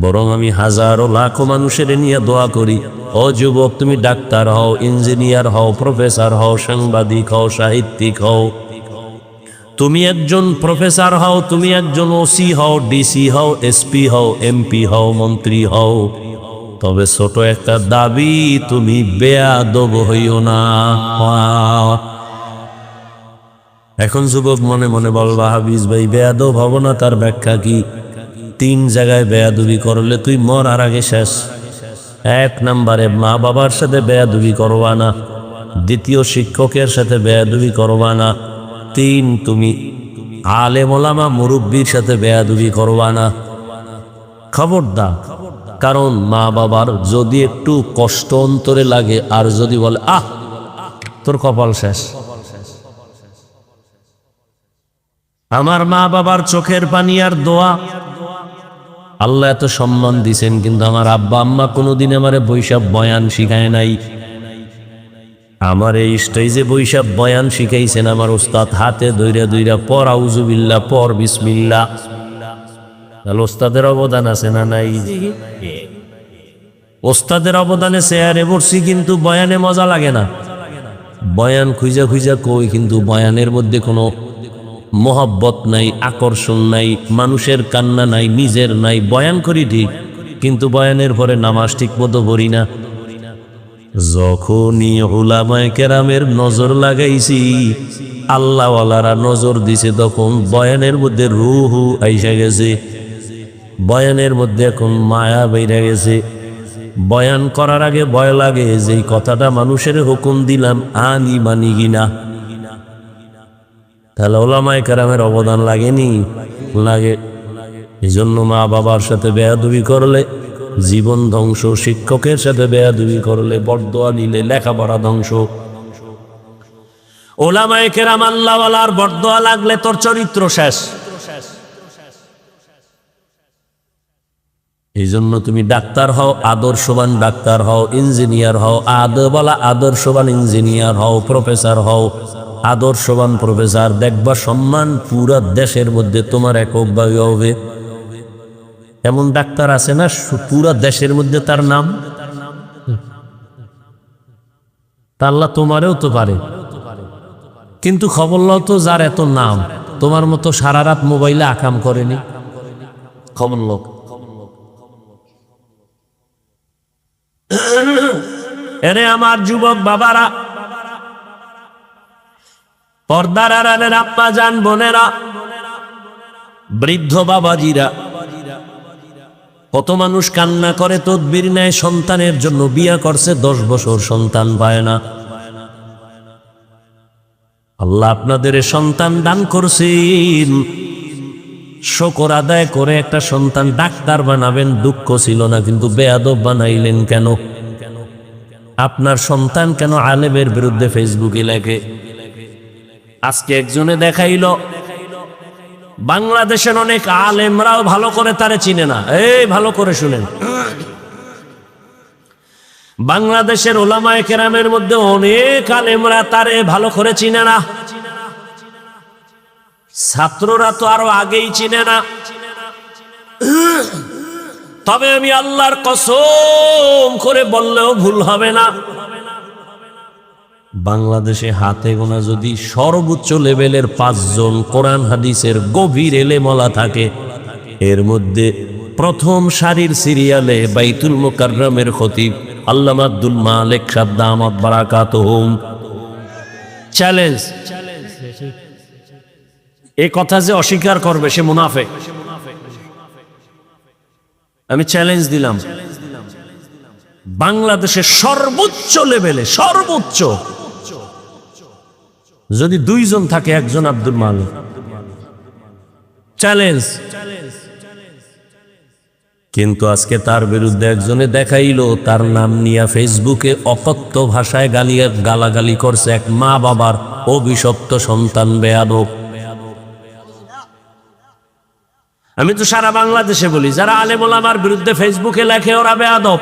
বরং আমি হাজারো লাখো মানুষের নিয়ে দোয়া করি, ও যুবক তুমি ডাক্তার হও, ইঞ্জিনিয়ার হও, প্রফেসর হও, সাংবাদিক হও, সাহিত্যিক হও, তুমি একজন প্রফেসর হও, তুমি একজন ওসি হও, ডিসি হও, এসপি হও, এমপি হও, মন্ত্রী হও, তবে ছোট একটা দাবি, তুমি বেয়াদব হইও না। এখন যুবক মনে মনে বলবা, হাফিজ ভাই বেয়াদব হব না, তার ব্যাখ্যা কি? 3 জায়গায় বেয়াদবি করলে তুই মরার আগে শেষ। 1 নম্বরে মা বাবার সাথে বেয়াদবি করবা না, 2 শিক্ষকের সাথে বেয়াদবি করবা না, 3 তুমি আলেম ওলামা মুরব্বির সাথে বেয়াদবি করবা না। খবরদার। কারণ মা বাবার যদি একটু কষ্ট অন্তরে লাগে, আর যদি বলে আহ তোর কপাল শেষ। আমার মা বাবার চোখের পানি আর দোয়া, আল্লাহ এত সম্মান দিছেন, কিন্তু আমার আব্বা আম্মা কোনোদিন আমারে বৈশাখ বয়ান শিখায় নাই। আমার এই স্টেজে বৈশাখ বয়ান শিখাইছেন আমার ওস্তাদ, হাতে দইরা দইরা পর আউযুবিল্লাহ, পর বিসমিল্লাহ। তাহলে ওস্তাদের অবদান আছে না নাই? ওস্তাদের অবদানে চেয়ারে বসছি, কিন্তু বয়ানে মজা লাগে না। বয়ান খুঁজা খুঁজা কই, কিন্তু বয়ানের মধ্যে কোনো মোহব্বত নাই, আকর্ষণ নাই, মানুষের কান্না নাই, নিজের নাই। বয়ান করি ঠিক, কিন্তু বয়ানের পরে নামাজ ঠিক মতো পড়ি না। যখনই উলামায়ে কেরামের নজর লাগাইছি, আল্লাহওয়ালারা নজর দিছে, তখন বয়ানের মধ্যে রূহু আইসা গেছে, বয়ানের মধ্যে এখন মায়া বেড়ে গেছে। বয়ান করার আগে ভয় লাগে যে এই কথাটা মানুষের হুকুম দিলাম, আনি মানি কিনা। তাহলে উলামায়ে কেরামের অবদান লাগেনি? লাগে। এই জন্য মা বাবার সাথে বেয়াদবি করলে জীবন ধ্বংস, শিক্ষকের সাথে বেয়াদবি করলে, বরদোয়া নিলে লেখাপড়া ধ্বংস। উলামায়ে কেরাম আল্লাহওয়ালার বরদোয়া লাগলে তোর চরিত্র শেষ। এই জন্য তুমি ডাক্তার হও, আদর্শবান ডাক্তার হও, ইঞ্জিনিয়ার হও, আদবওয়ালা আদর্শবান ইঞ্জিনিয়ার হও, প্রফেসর হও, আদর্শবান প্রফেসর, দেখবা সম্মান পুরা দেশের মধ্যে তোমার এককভাবে হবে। এমন ডাক্তার আছে না পুরা দেশের মধ্যে তার নাম? তা আল্লাহ তোমারেও তো পারে, কিন্তু খবর লও তো যার এত নাম তোমার মতো সারা রাত মোবাইলে আকাম করেনি। খবর লোক এরে আমার যুবক বাবারা, পর্দার আড়ালের আম্মা জান বোনেরা, বৃদ্ধ বাবাজিরা, কত মানুষ কান্না করে, তদবির নেয় সন্তানের জন্য, বিয়া করছে 10 বছর সন্তান পায় না। আল্লাহ আপনাদের সন্তান দান করছেন, শুকর আদায় করে একটা সন্তান ডাক্তার বানাবেন, দুঃখ ছিল না, কিন্তু বেয়াদব বানাইলেন কেন? আপনার সন্তান কেন আলেমের বিরুদ্ধে ফেসবুকে লেখে? আজকে একজনে দেখাইল বাংলাদেশের অনেক আলেমরাও ভালো করে তারে চিনে না। এই ভালো করে শুনেন, বাংলাদেশের উলামায়ে কেরামের মধ্যে অনেক আলেমরা তারে ভালো করে চিনে না, ছাত্ররা তো আরো আগেই চিনে না। তবে আমি আল্লাহর কসম করে বললেও ভুল হবে না, বাংলাদেশে হাতে গোনা যদি সর্বোচ্চ লেভেলের 5 জন কোরআন হাদিসের গভীর এলেমওয়ালা থাকে, এর মধ্যে প্রথম সারির সিরিয়ালে বাইতুল মুকাররমের খতিব আল্লামা আব্দুল মালিক সাহেব দামাত বারাকাতুহুম। চ্যালেঞ্জ, এই কথা যে অস্বীকার করবে সে মুনাফিক। আমি চ্যালেঞ্জ দিলাম, বাংলাদেশের সর্বোচ্চ লেভেলে, সর্বোচ্চ যদি 2 জন থাকে, একজন আব্দুল মালিক। চ্যালেঞ্জ, কিন্তু আজকে তার বিরুদ্ধে একজনে দেখাইলো, তার নাম নিয়ে ফেসবুকে অকথ্য ভাষায় গালাগালি করছে এক মা বাবার অভিশপ্ত সন্তান বেয়াদব। আমি তো সারা বাংলাদেশে বলি, যারা আলেম ওলামার বিরুদ্ধে ফেসবুকে লেখে ওরা বেয়াদব,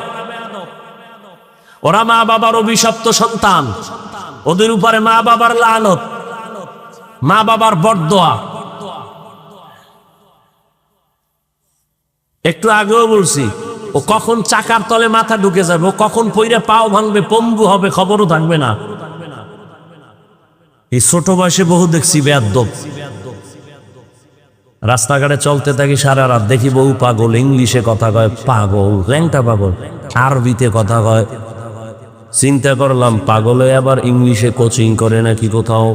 ওরা মা বাবার অভিশপ্ত সন্তান, ওদের উপরে মা বাবার লানত, মা বাবার বরদোয়া। একটু আগেও বলছি, ও কখন চাকার তলে মাথা ঢুকে যাবে, ও কখন পইরা পাও ভাঙবে, পঙ্গু হবে, খবরও থাকবে না। এই ছোট বয়সে বহু দেখছি বেয়াদব। রাস্তাঘাটে চলতে থাকি সারা রাত, দেখি বহু পাগল, ইংলিশে কথা কয়, পাগল ল্যাংটা পাগল, আরবিতে কথা কয়। চিন্তা করলাম পাগলে আবার ইংলিশে কোচিং করে নাকি কোথাও।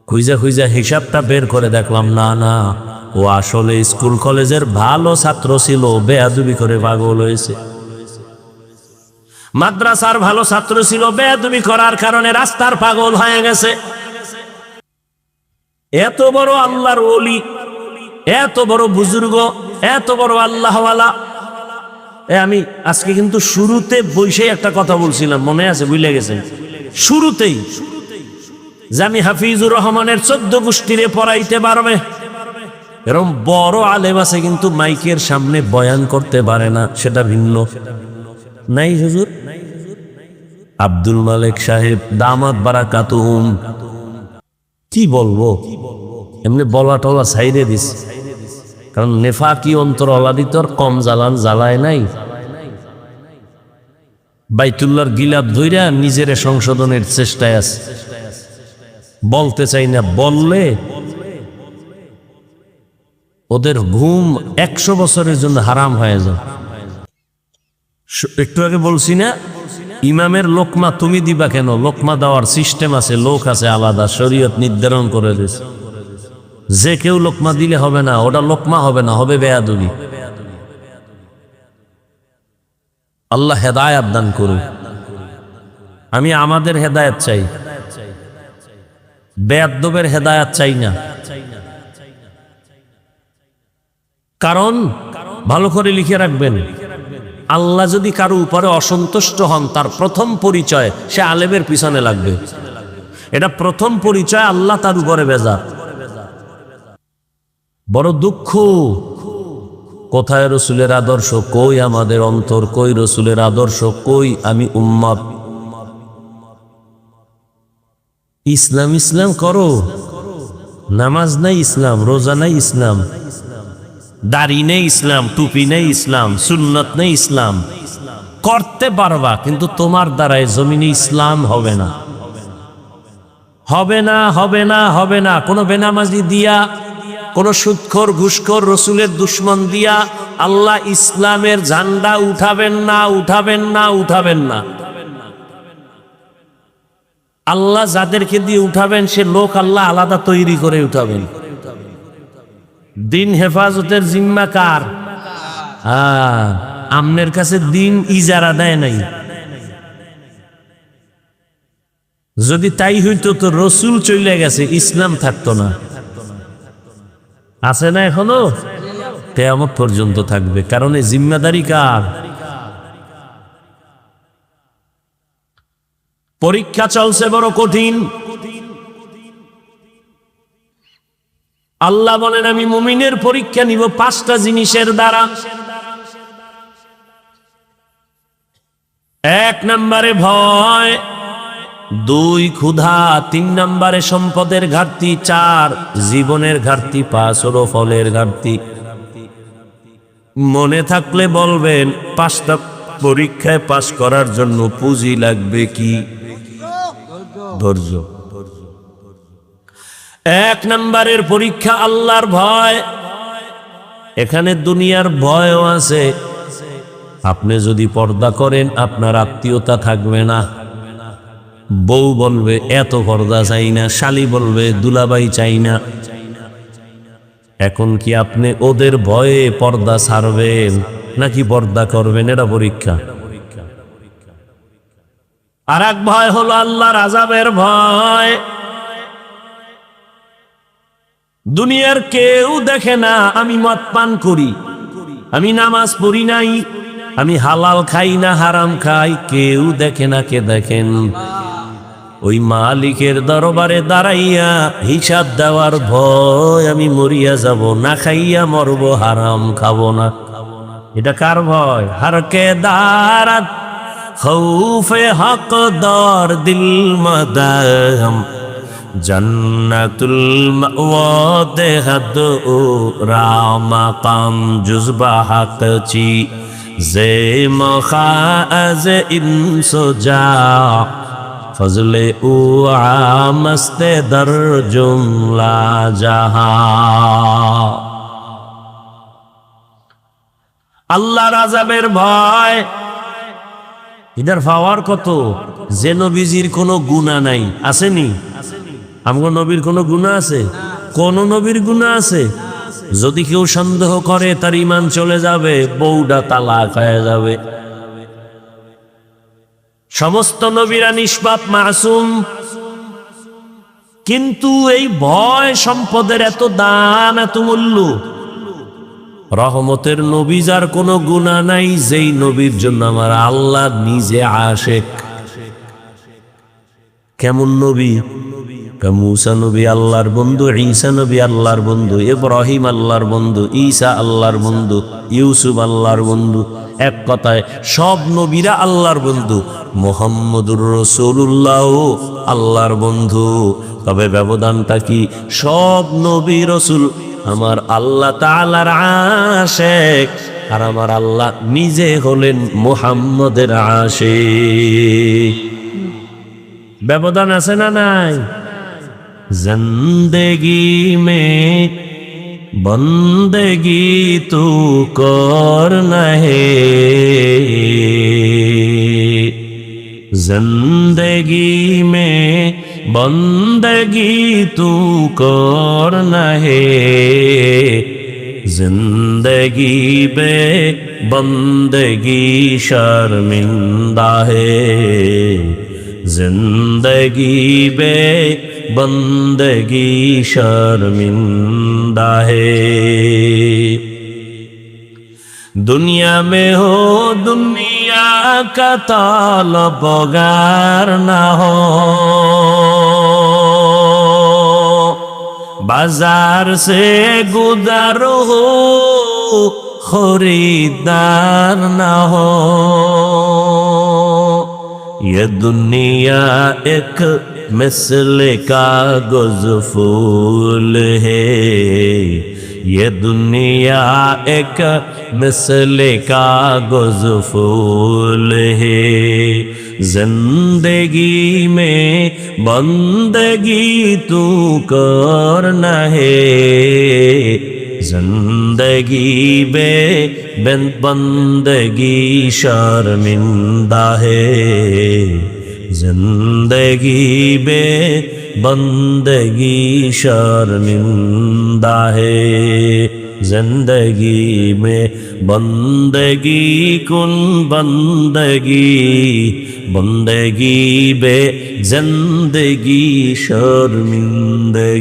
খুঁজা খুঁজা হিসাবটা বের করে দেখলাম, না না, ও আসলে স্কুল কলেজের ভালো ছাত্র ছিল, বেয়াদবি করে পাগল হয়েছে। মাদ্রাসার ভালো ছাত্র ছিল, বেয়াদবি করার কারণে রাস্তার পাগল হয়ে গেছে। এত বড় আল্লাহর ওলি, এত বড় বুজুর্গ, এত বড় আল্লাহওয়ালা। আমি আজকে কিন্তু শুরুতে বসেই একটা কথা বলছিলাম, মনে আছে? ভুলে গেছেন শুরুতেই, যে আমি হাফিজুর রহমানের 14 গোষ্ঠীরে পড়াইতে পারবে। এরকম বড় আলেম আছে কিন্তু মাইকের সামনে বয়ান করতে পারে না, সেটা ভিন্ন। নাই হুজুর? আব্দুল মালিক সাহেব দামাত বারাকাতুহুম, কি বলবো, এমনি বলা টলা সাইডে দিস, কারণ নেফাকি অন্তর অলাদিতর কম জ্বালান জ্বালায় নাই। বাইতুল্লাহর গিলাপ ধইরা নিজের সংশোধনের চেষ্টায় আছে। বলতে চাই না, বললে ওদের ঘুম 100 বছরের জন্য হারাম হয়ে যায়। একটু আগে বলছি না, ইমামের লোকমা তুমি দিবা কেন? লোকমা দেওয়ার সিস্টেম আছে, লোক আছে আলাদা, শরীয়ত নির্ধারণ করে দিয়েছে। যে কেউ লোকমা দিলে হবে না, ওটা লোকমা হবে না, হবে বেয়াদবি। আল্লাহ হেদায়েত দান করুন। আমি আমাদের হেদায়েত চাই, বেয়াদবের হেদায়েত চাই না। কারণ ভালো করে লিখে রাখবেন, আল্লাহ যদি কারো উপরে অসন্তুষ্ট হন, তার প্রথম পরিচয় সে আলেমের পিছনে লাগবে। এটা প্রথম পরিচয়, আল্লাহ তার উপরে বেজার। বড় দুঃখ, কোথায় রসুলের আদর্শ, কই আমাদের অন্তর, কই রসুলের আদর্শ, কই আমি উম্মত। ইসলাম ইসলাম করো, নামাজ নাই ইসলাম, রোজা নাই ইসলাম, দাড়ি নেই ইসলাম, টুপি নেই ইসলাম, সুন্নত নেই ইসলাম। করতে পারবা, কিন্তু তোমার দ্বারাই জমিনে ইসলাম হবে না, হবে না, হবে না, হবে না। কোনো বেনামাজি দিয়া, কোনো সুদখোর ঘুষখোর রসুলের দুশ্মন দিয়া আল্লাহ ইসলামের ঝান্ডা উঠাবেন না, উঠাবেন না, উঠাবেন না। আল্লাহ যাদেরকে দিয়ে উঠাবেন সে লোক আল্লাহ আলাদা তৈরি করে উঠাবেন। দিন হেফাজতের জিম্মা কার? আমনের কাছে দিন ইজারা দেয় নাই। যদি তাই হইতো তো রসুল চলে গেছে, ইসলাম থাকতো না। আছে না এখনো? কিয়ামত পর্যন্ত থাকবে, কারণ এই জিম্মাদারি কার? পরীক্ষা চলছে বড় কঠিন। আল্লাহ বলেন, আমি মুমিনের পরীক্ষা নিব 5টা জিনিসের দ্বারা। 1 নম্বরে ভয়, 2 ক্ষুধা, 3 নম্বরে সম্পদের ঘাটতি, 4 জীবনের ঘাটতি, 5 হলো ফলের ঘাটতি। মনে থাকলে বলবেন, 5টা পরীক্ষায় পাস করার জন্য পুঁজি লাগবে কি? ধৈর্য। 1 নম্বরের পরীক্ষা আল্লাহর ভয়। এখানে দুনিয়ার ভয়ও আছে। আপনি যদি পর্দা করেন, আপনার আত্মীয়তা থাকবে না। বউ বলবে এত পর্দা চাই না, শালি বলবে দুলাভাই চাই না। এখন কি আপনি ওদের ভয়ে পর্দা ছাড়বেন নাকি পর্দা করবেন? এটা পরীক্ষা। আর এক ভয় হলো আল্লাহর আযাবের ভয়। দুনিয়ার কেউ দেখে না আমি মদ পান করি, আমি নামাজ পড়ি নাই, আমি হালাল খাই না হারাম খাই, কেউ দেখে না। কে দেখেন? ওই মালিকের দরবারে দাঁড়াইয়া হিসাব দেওয়ার ভয়, আমি মরিয়া যাব, না খাইয়া মরব, হারাম খাবো না। এটা কার ভয়? হরকে দারাত খৌফে হক দর দিল মদম জন্নতুল মাওয়া দেহদ ও রামাকাম জুজবা হক চি জে মখাজ ইনসুজা ফজলে ও আমস্তে দর জুমলা জাহা। আল্লাহর আযাবের ভয়, এটার পাওয়ার কত? যে নবীজির কোনো গুনাহ নাই, আসেনি? আমগো নবীর কোনো গুনাহ আছে? কোন নবীর গুনাহ আছে? যদি কেউ সন্দেহ করে তার ঈমান চলে যাবে, বউটা তালাক হয়ে যাবে। সমস্ত নবীরা নিষ্পাপ মাসুম, কিন্তু এই ভয় সম্পদের এত দাম, এত মূল্য। রহমতের নবী যার কোনো গুনাহ নাই, যেই নবীর জন্য আমার আল্লাহ নিজে আশেক। কেমন নবী? মুসা নবী আল্লাহর বন্ধু, ঈসা নবী আল্লাহর বন্ধু, ইব্রাহিম আল্লাহর বন্ধু, ঈসা আল্লাহর বন্ধু, ইউসুফ আল্লাহর বন্ধু। এক কথায় সব নবীরা আল্লাহর বন্ধু। মুহাম্মদুর রাসূলুল্লাহ আল্লাহর বন্ধু। তবে ব্যবধানটা কি? সব নবী রাসূল আমার আল্লাহ তাআলার আশেক, আর আমার আল্লাহ নিজে হলেন মুহাম্মদের আশেক। ব্যবধান আছে না নাই? জিন্দেগি মে বন্দেগি তু করনা হে, जिंदगी में बंदगी तू करना है, जिंदगी बे बंदगी शर्मिंदा है, जिंदगी बे बंदगी शर्मिंदा है। दुनिया में हो दुनिया का तलबगार ना हो, बाजार से गुजर हो खरीदार ना हो। ये दुनिया एक मिसल कागज फूल है, ये दुनिया एक मिसल कागज फूल है, जिंदगी में बंदगी तू करना है, जिंदगी बे बंदगी शर्मिंदा है, जिंदगी बे बंदगी शर्मिंदा है, जिंदगी में बंदगी कुन बंदगी, बंदगी बे जिंदगी शर्मिंदगी।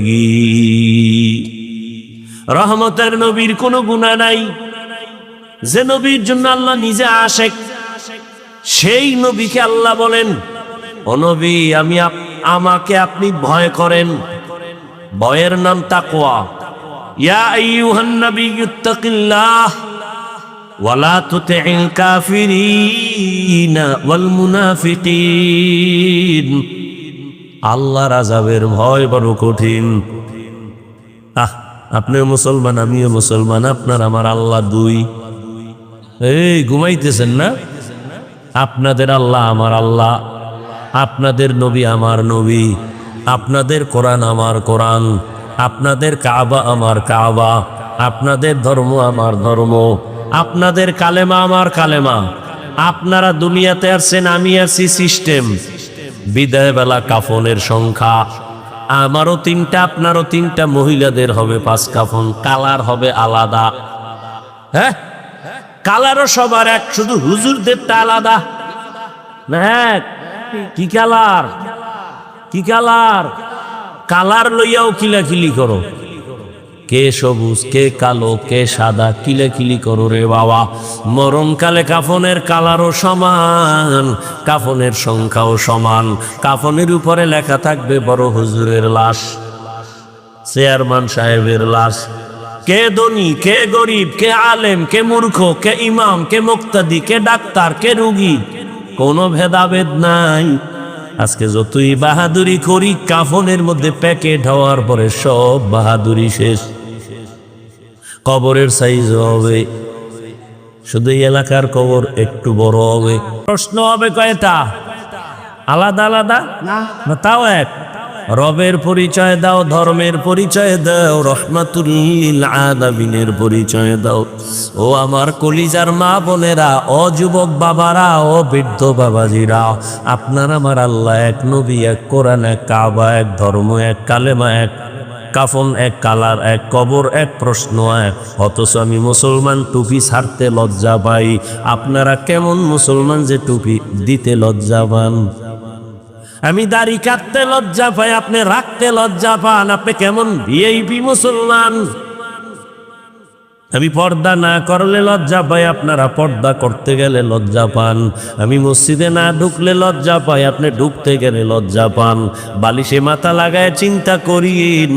रहमतेर नबीर कोनो गुनाह নাই, যে নবীর জন্য আল্লাহ নিজে আশেক, সেই নবীকে আল্লাহ বলেন, ও নবী আমি আমাকে আপনি ভয় করেন। ভয়ের নাম তাকওয়া। ইয়া আইয়ুহান নাবিয়্যু ইত্তাকিল্লাহ ওয়া লা তুতি'ল কাফিরিনা ওয়াল মুনাফিকিন। আল্লাহর আযাবের ভয় বড় কঠিন। আপনিও মুসলমান, আমিও মুসলমান, আপনার আমার আল্লাহ দুই। এই ঘুমাইতেছেন না? আপনাদের আল্লাহ আমার আল্লাহ, আপনাদের নবী আমার নবী, আপনাদের কোরআন আমার কোরআন, আপনাদের কাবা আমার কাবা, আপনাদের ধর্ম আমার ধর্ম, আপনাদের কালেমা আমার কালেমা। আপনারা দুনিয়াতে আসছেন, আমি আছি সিস্টেম। বিদায় বেলা কাফনের সংখ্যা আমারও তিনটা, আপনারও তিনটা, মহিলাদের হবে 5 কাফন, কালার হবে আলাদা। হ্যাঁ, কালারও সবার এক, শুধু হুজুরদেরটা আলাদা। না কি কালার? কি কালার? কালার লইয়াও কিলাকিলি করো। কে সবুজ, কে কালো, কে সাদা, কিলে করো রে বাবা। মরণকালে কাফনের কালারও সমান, কাফনের সংখ্যাও সমান। কাফনের উপরে লেখা থাকবে বড় হুজুরের লাশ, চেয়ারম্যান সাহেবের লাশ। কে ধনী, কে গরিব, কে আলেম, কে মূর্খ, কে ইমাম, কে মুক্তাদি, কে ডাক্তার, কে রুগী, কোনো ভেদাভেদ নাই। আজকে যতই বাহাদুরি করি, কাফনের মধ্যে প্যাকেট হওয়ার পরে সব বাহাদুরি শেষ। কবরের সাইজ হবে, শুধু এই এলাকার কবর একটু বড় হবে। প্রশ্ন হবে কয়টা? আলাদা আলাদা না তাও এক? রবের পরিচয় দাও, ধর্মের পরিচয় দাও, রহমাতুল লিল আলামিনের পরিচয় দাও। ও আমার কলিজার মা বোনেরা, ও যুবক বাবারা, ও বৃদ্ধ বাবাজিরা, আপনার আমার আল্লাহ এক, নবী এক, কোরআন এক, কাবা এক, ধর্ম এক, কালেমা এক, কাফন এক, কালার এক, কবর এক, প্রশ্ন এক। অথচ আমি মুসলমান, টুপি ছাড়তে লজ্জা পাই। আপনারা কেমন মুসলমান যে টুপি দিতে লজ্জা পান? আমি দাড়ি কাটতে লজ্জা পাই, আপনি রাখতে লজ্জা পান। আপনি কেমন ভিআইপি মুসলমান? আমি পর্দা না করলে লজ্জা পাই, আপনারা পর্দা করতে গেলে লজ্জা পান। আমি মসজিদে না ঢুকলে লজ্জা পাই, আপনি ঢুকতে গেলে লজ্জা পান। বালিশে মাথা লাগায় চিন্তা করিন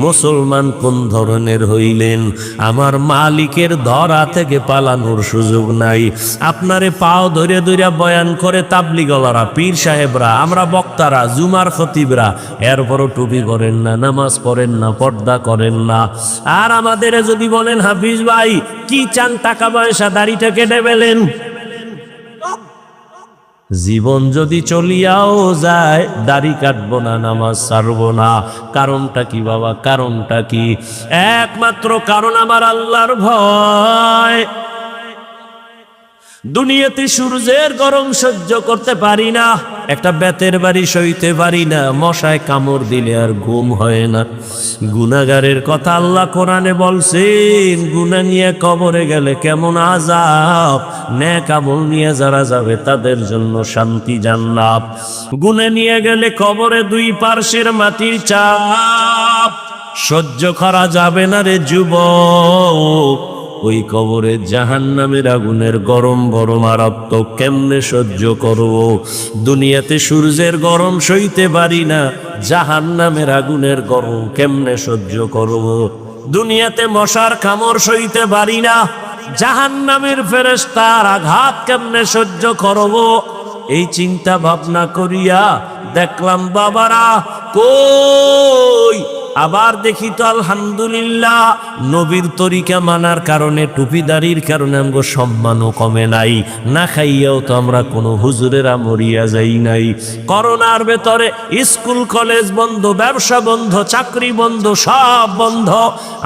মুসলমান কোন ধরনের হইলেন। আমার মালিকের ধরা থেকে পালানোর সুযোগ নাই। আপনারে পাও ধরে ধরে বয়ান করে তাবলিগলারা, পীর সাহেবরা, আমরা বক্তারা, জুমার খতিবরা, এরপরও টুপি করেন না, নামাজ পড়েন না, পর্দা করেন না। আর আমাদের যদি বলেন হাফিজ ভাই কি চান, টাকা পয়সা, দাড়িটা কেটে ফেলেন। জীবন যদি চলিয়াও যায়, দাড়ি কাটবো না, নামাজ ছাড়বো না। কারণটা কি বাবা? কারণটা কি? একমাত্র কারণ আমার আল্লাহর ভয়। দুনিয়াতে সূর্যের গরম সহ্য করতে পারি না, একটা বেতের বাড়ি সইতে পারি না, মশায় কামড় দিলে আর ঘুম হয় না। গুনাহগারের কথা আল্লাহ কোরআনে বলছেন, গুনাহ নিয়ে কবরে গেলে কেমন আযাব, নেক আমল নিয়ে যারা যাবে তাদের জন্য শান্তি জান্নাত। গুনাহ নিয়ে গেলে কবরে দুই পার্শ্বের মাটির চাপ সহ্য করা যাবে না রে যুবক। ওই কবরে জাহান্নামের আগুনের গরম বড় মারাত্মক, কেমনে সহ্য করব? দুনিয়াতে সূর্যের গরম সইতে পারি না, জাহান্নামের আগুনের গরম কেমনে সহ্য করব? দুনিয়াতে মশার কামড় সইতে পারি না, জাহান্নামের ফেরেশতার আঘাত কেমনে সহ্য করব? এই চিন্তা ভাবনা করিয়া দেখলাম বাবারা কই, আবার দেখি তো আলহামদুলিল্লাহ নবীর তরিকা মানার কারণে, টুপিদারির কারণে আমগো সম্মানও কমে নাই। না খাইয়াও তো আমরা কোনো হুজুরেরা মরিয়া যাই নাই। করোনার ভেতরে স্কুল কলেজ বন্ধ, ব্যবসা বন্ধ, চাকরি বন্ধ, সব বন্ধ।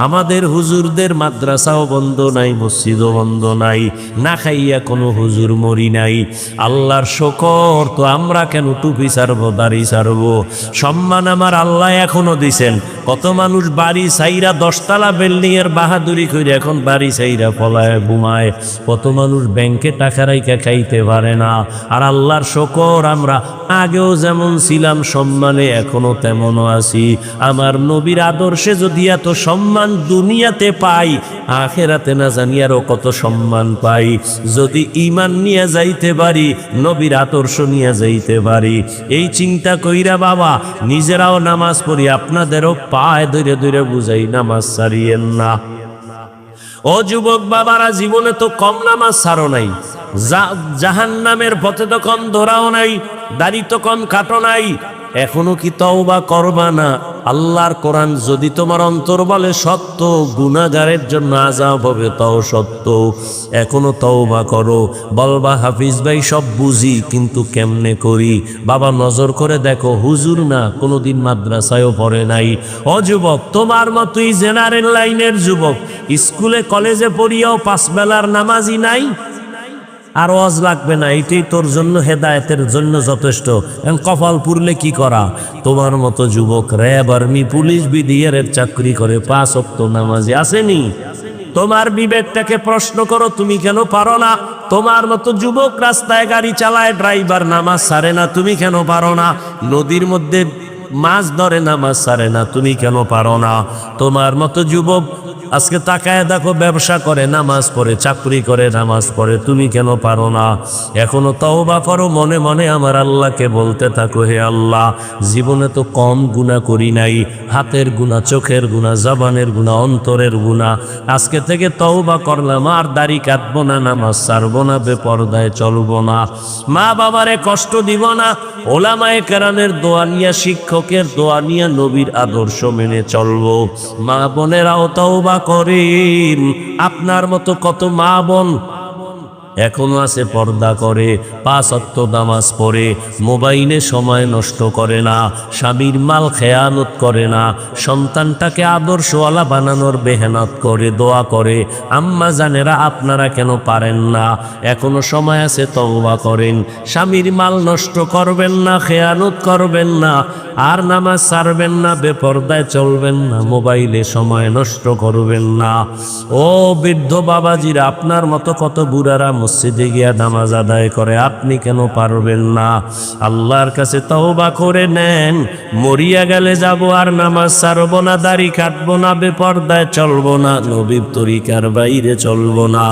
আমাদের হুজুরদের মাদ্রাসাও বন্ধ নাই, মসজিদও বন্ধ নাই। না খাইয়া কোনো হুজুর মরি নাই। আল্লাহর শুকর, তো আমরা কেন টুপি ছাড়বো, দাড়ি ছাড়বো? সম্মান আমার আল্লাহ এখনো দিছেন। কত মানুষ বাড়ি সাইরা 10 তলা বিল্ডিং এর বাহাদুরি করে এখন বাড়ি সাইরা পলায় ঘুমায়। কত মানুষ ব্যাংকে টাকা রাইখা খাইতে পারে না। আর আল্লাহর শুকর, আমরা আগেও যেমন ছিলাম সম্মানে, এখনো তেমনও আছি। আমার নবীর আদর্শে যদি এত সম্মান দুনিয়াতে পাই, আখেরাতে না জানি আরো কত সম্মান পাই। যদি ঈমান নিয়ে যাইতে পারি, নবীর আদর্শ নিয়ে যাইতে পারি। এই চিন্তা কইরা বাবা নিজেরাও নামাজ পড়ি, আপনাদেরও পায় ধরে ধরে বুঝাই, নামাজ ছাড়িয়েন না। ও যুবক বাবারা, জীবনে তো কম নামাজ ছাড়ো নাই, জাহান্নামের পথে তো কম ধরাও নাই, দাড়ি তো কম কাটো নাই। এখনো কি তওবা করবা না? আল্লাহর কোরআন যদি তোমার অন্তর বলে সত্য, গুনাহগারের জন্য আযাব হবে তাও সত্য। এখনো তওবা করো। বলবা হাফিজ ভাই সব বুঝি, কিন্তু কেমনে করি? বাবা নজর করে দেখো, হুজুর না, কোনোদিন মাদ্রাসায়ও পড়ে নাই। ও যুবক, তোমার মতোই জেনারেল লাইনের যুবক, স্কুলে কলেজে পড়িয়াও 5 বেলার নামাজি নাই। আর ওয়াজ লাগবে না, এটাই তোর জন্য হেদায়েতের জন্য যথেষ্ট। কপাল পুরলে কি করা? তোমার মতো যুবক র্যাব, আর্মি, পুলিশ, বিডিআরের চাকরি করে, 5 ওয়াক্ত নামাজি আসেনি। তোমার বিবেকটাকে প্রশ্ন করো, তুমি কেন পারো না? তোমার মতো যুবক রাস্তায় গাড়ি চালায়, ড্রাইভার নামাজ ছাড়ে না, তুমি কেন পারো না? নদীর মধ্যে মাছ ধরে নামাজ ছাড়ে না, তুমি কেন পারো না? তোমার মতো যুবক আজকে তাকায় দেখো, ব্যবসা করে নামাজ পড়ে, চাকরি করে নামাজ পড়ে, তুমি কেন পারো না? এখনো তওবা করো, মনে মনে আমার আল্লাহকে বলতে থাকো, হে আল্লাহ, জীবনে তো কম গুনাহ করি নাই, হাতের গুনাহ, চোখের গুনাহ, জবানের গুনাহ, অন্তরের গুনাহ। আজকে থেকে তওবা করলাম, আর দাড়ি কাটবো না, নামাজ ছাড়বো না, বেপরদায় চলবো না, মা বাবারে কষ্ট দিব না, ওলামায়ে কেরামের দোয়া নিয়ে, শিক্ষকের দোয়া নিয়ে, নবীর আদর্শ মেনে চলবো। মা বোনেরাও তওবা করেন। আপনার মতো কত মা বোন এখনো আছে পর্দা করে, 5 ওয়াক্ত নামাজ পড়ে, মোবাইলে সময় নষ্ট করে না, স্বামীর মাল খেয়ানত করে না, সন্তানটাকে আদর্শওয়ালা বানানোর মেহনত করে, দোয়া করে। আম্মা জানেরা, আপনারা কেন পারেন না? এখনো সময় আছে, তওবা করেন। স্বামীর মাল নষ্ট করবেন না, খেয়ানত করবেন না, আর নামাজ ছাড়বেন না, বেপরদায় চলবেন না, মোবাইলে সময় নষ্ট করবেন না। ও বৃদ্ধ বাবাজিরা, আপনার মতো কত বুড়ারা মসজিদে গিয়া নামাজ আদায় করে, আপনি কেন পারবেন না? আল্লাহর কাছে তওবা করে নেন। মরিয়া গেলে যাব, আর নামাজ ছাড়বো না, দাড়ি কাটবো না, বেপরদায় চলবো না, নবীর তরিকার বাইরে চলবো না।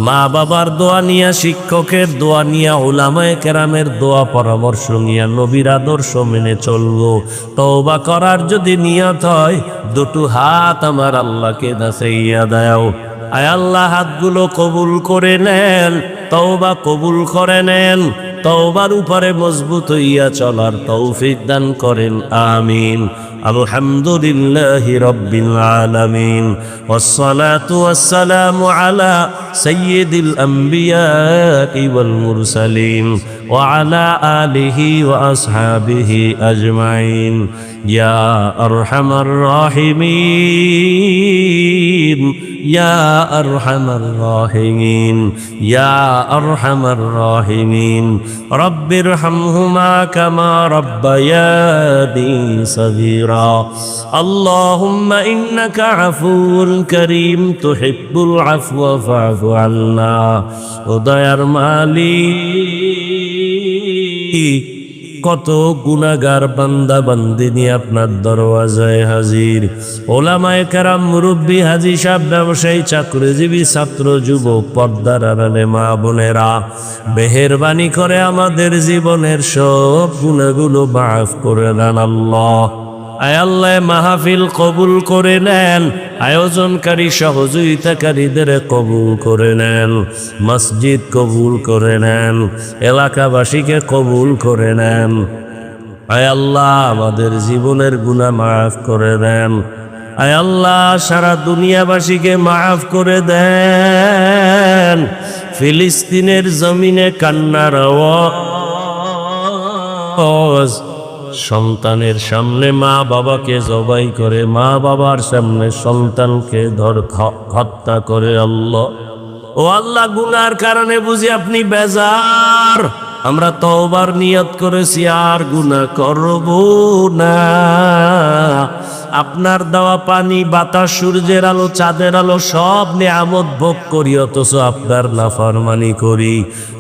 মা বাবার দোয়া নিয়া, শিক্ষকের দোয়া নিয়া, উলামায়ে কেরামের দোয়া পরামর্শ নিয়া, নবীর আদর্শ মেনে চলবো। তওবা করার যদি নিয়ত হয়, দুটো হাত আমার আল্লাহকে দাসাইয়া দাও। আয় আল্লাহ, হাতগুলো কবুল করে নেন, তওবা কবুল করে নেন, তওবার উপরে মজবুত হইয়া চলার তৌফিক দান করেন, আমিন। আলহামদুলিল্লাহি রাব্বিল আলামিন, ওয়াসসালাতু ওয়াসসালামু আলা সাইয়্যিদিল আমবিয়াই ওয়াল মুরসালিন ওয়া আলা আলিহি ওয়া আসহাবিহি আজমাইন। ইয়া আরহামার রাহিমিন, ইয়া আরহামার রাহিমিন, ইয়া আরহামার রাহিমিন। রব্বিরহামহুমা কামা রাব্বায়ানি সগীরা। আল্লাহুম্মা ইন্নাকা আফুউন কারীম, তুহিব্বুল আফওয়া ফা'ফু আন্না। ও দয়ার মালিক, কত গুনাহগার বান্দা বান্দিনী আপনার দরওয়াজায় হাজির। ওলামায়ে কেরাম, মুরব্বী, হাজী সাহেব, ব্যবসায়ী, চাকরিজীবী, ছাত্র, যুবক, পর্দার আড়ালে মা বোনেরা, মেহেরবানি করে আমাদের জীবনের সব গুনাহগুলো মাফ করে দেন আল্লাহ। আয় আল্লাহ, মাহফিল কবুল করে নেন, আয়োজনকারী সহযোগিতাকারীদের কবুল করে নেন, মসজিদ কবুল করে নেন, এলাকাবাসীকে কবুল করে নেন। আয় আল্লাহ, আমাদের জীবনের গুনাহ মাফ করে দেন। আয় আল্লাহ, সারা দুনিয়াবাসীকে মাফ করে দেন। ফিলিস্তিনের জমিনে কান্নার আওয়াজ, সন্তানের সামনে মা বাবাকে জবাই করে, মা বাবার সামনে সন্তানকে হত্যা করে। আল্লাহ, ও আল্লাহ, গুনার কারণে বুঝি আপনি বেজার। আমরা তওবার নিয়ত করেছি, আর গুনাহ করব না। আপনার দেওয়া পানি, বাতাস, সূর্যের আলো, চাঁদের আলো, সব নিয়ামত ভোগ করি, অথচ আপনার নাফরমানি করি,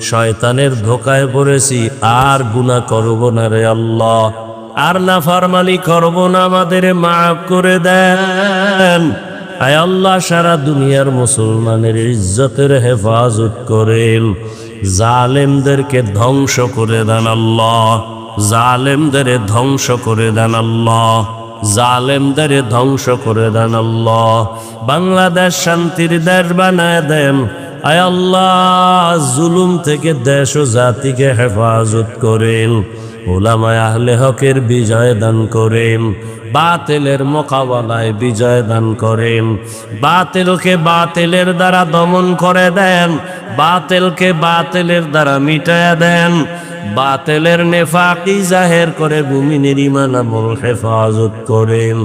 শয়তানের ধোকায় পড়েছি। আর গুনাহ করব না রে আল্লাহ, আর নাফরমানি করব না, আমাদের মাফ করে দেন। আয় আল্লাহ, সারা দুনিয়ার মুসলমানের ইজ্জতের হেফাজত করেন, জালেমদেরকে ধ্বংস করে দেন আল্লাহ, জালেমদের ধ্বংস করে দেন আল্লাহ, জালেমদের ধ্বংস করে দেন আল্লাহ। বাংলাদেশ শান্তির দেশ বানায় দেন। আয় আল্লাহ, জুলুম থেকে দেশ ও জাতিকে হেফাজত করেন। উলামায়ে আহলে হকের বিজয় দান করেন, বাতিলের মোকাবেলায় বিজয় দান করেন, বাতিলকে বাতিলের দ্বারা দমন করে দেন, বাতিলকে বাতিলের দ্বারা মিটায়া দেন, বাতিলের নেফাকি জাহের করে মুমিনের ঈমান আমল হেফাজত করেন।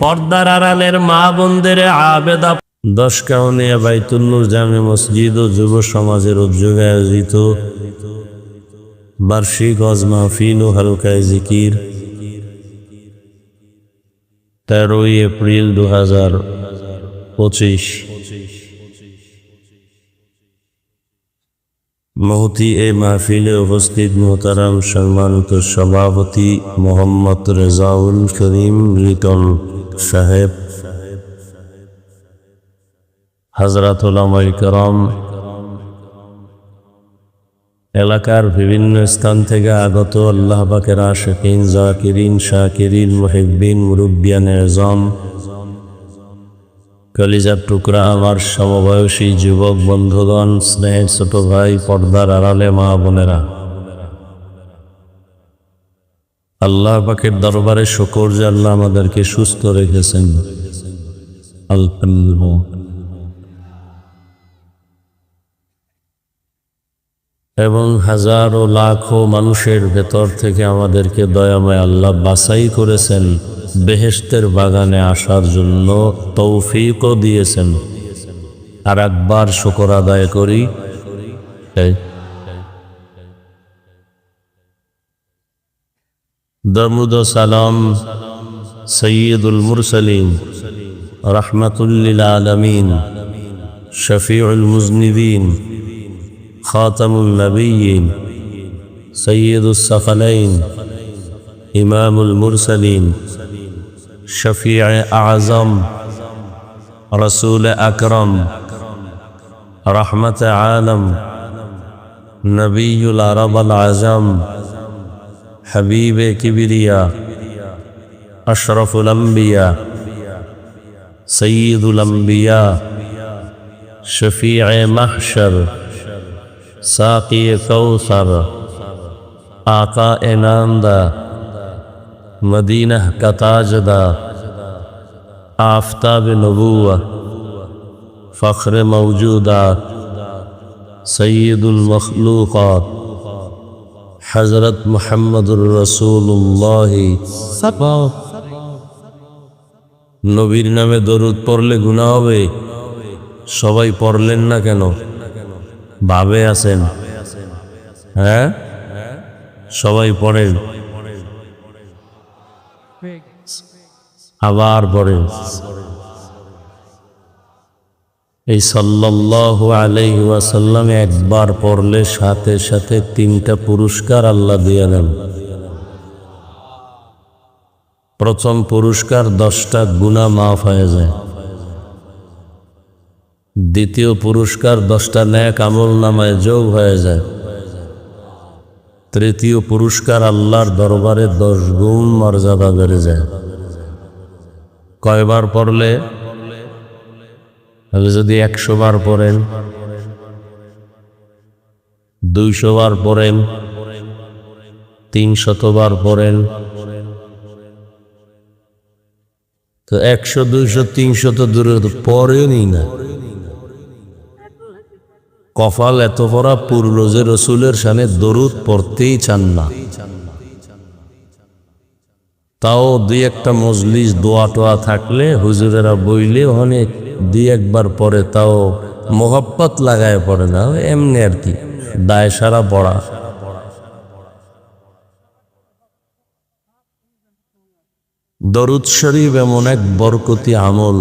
পর্দার আড়ালের মা বোনদের আবেদা 10 কাউনিয়া বাইতুল নূর জামে মসজিদ ও যুব সমাজের উদ্যোগে আয়োজিত বার্ষিক ওয়াজ মাহফিল ও হালকায়ে জিকির 13 এপ্রিল 2025। মহতি এই মাহফিলে উপস্থিত মোহতারাম সম্মানিত সভাপতি মোহাম্মদ রেজাউল করিম লিটন সাহেব, হযরত উলামায়ে কেরাম, এলাকার বিভিন্ন স্থান থেকে আগত আল্লাহ পাকের আশিকিন, জাকিরিন, শাকিরিন, মুহিব্বিন, মুরব্বিয়ানে আযম, কলিজার টুকরা আমার সমবয়সী যুবক বন্ধুগণ, স্নেহের ছোট ভাই, পর্দার আড়ালে মা বোনেরা, আল্লাহ পাকের দরবারে শুকর যে আল্লাহ আমাদেরকে সুস্থ রেখেছেন। আলহামদুলিল্লাহ। এবং হাজারো লাখো মানুষের ভেতর থেকে আমাদেরকে দয়াময় আল্লাহ বাছাই করেছেন, বেহেশতের বাগানে আসার জন্য তৌফিকও দিয়েছেন। আর একবার শুকর আদায় করি। দরুদ ও সালাম সৈয়দুল মুরসালিন, রাহমাতুল লিল আলামিন, শফিউল মুজনিবিন, খাতামুন নবিয়্যিন, সৈয়দুস সাকালাইন, ইমামুল মুরসালিন, শফিউ আযম, রাসূল আকরাম, রহমত আলম, নবিয়ুল আরব আল আজম, হাবিবে কিবরিয়া, আশরাফুল আম্বিয়া, সৈয়দুল আম্বিয়া, শফিউ মাহশর, সাকি কৌসর, আকা এনান্দা, মদিনাহ কা তাজদা, আফতাব নবুয়া, ফখর মৌজুদাত, সৈয়দুল মখলুকাত, হযরত মুহাম্মদুর রাসূলুল্লাহ। নবীর নামে দরুদ পড়লে গুনাহ হবে? সবাই পড়লেন না কেন? ভাবে আছেন? হ্যাঁ, সবাই পড়েন, আবার পড়েন। এই সাল্লাল্লাহু আলাইহি ওয়াসাল্লাম একবার পড়লে সাথে সাথে 3টা পুরস্কার আল্লাহ দিয়ে দেন। প্রথম পুরস্কার 10টা গুনাহ মাফ হয়ে যায়। দ্বিতীয় পুরস্কার 10টা নেক আমল নামায় যোগ হয়ে যায়। তৃতীয় পুরস্কার আল্লাহর দরবারে 10 গুণ মর্যাদা বেড়ে যায়। কয়বার পড়লে? যদি 100 বার পড়েন, 200 বার পড়েন, 300 বার পড়েন, তো 100, 200, 300 তো দূরে পড়েও নি না। কপাল এত পড়া পূর্ণ যে রসুলের শানে দরুদ পড়তেই চান না। তাও 2-1টা মজলিস দোয়া টোয়া থাকলে হুজুরেরা বইলে অনেক 2-1 বার পরে, তাও মোহাব্বত লাগায় পড়ে না, এমনি আর কি, দায় সারা পড়া। দরুদ শরীফ এমন এক বরকতি আমল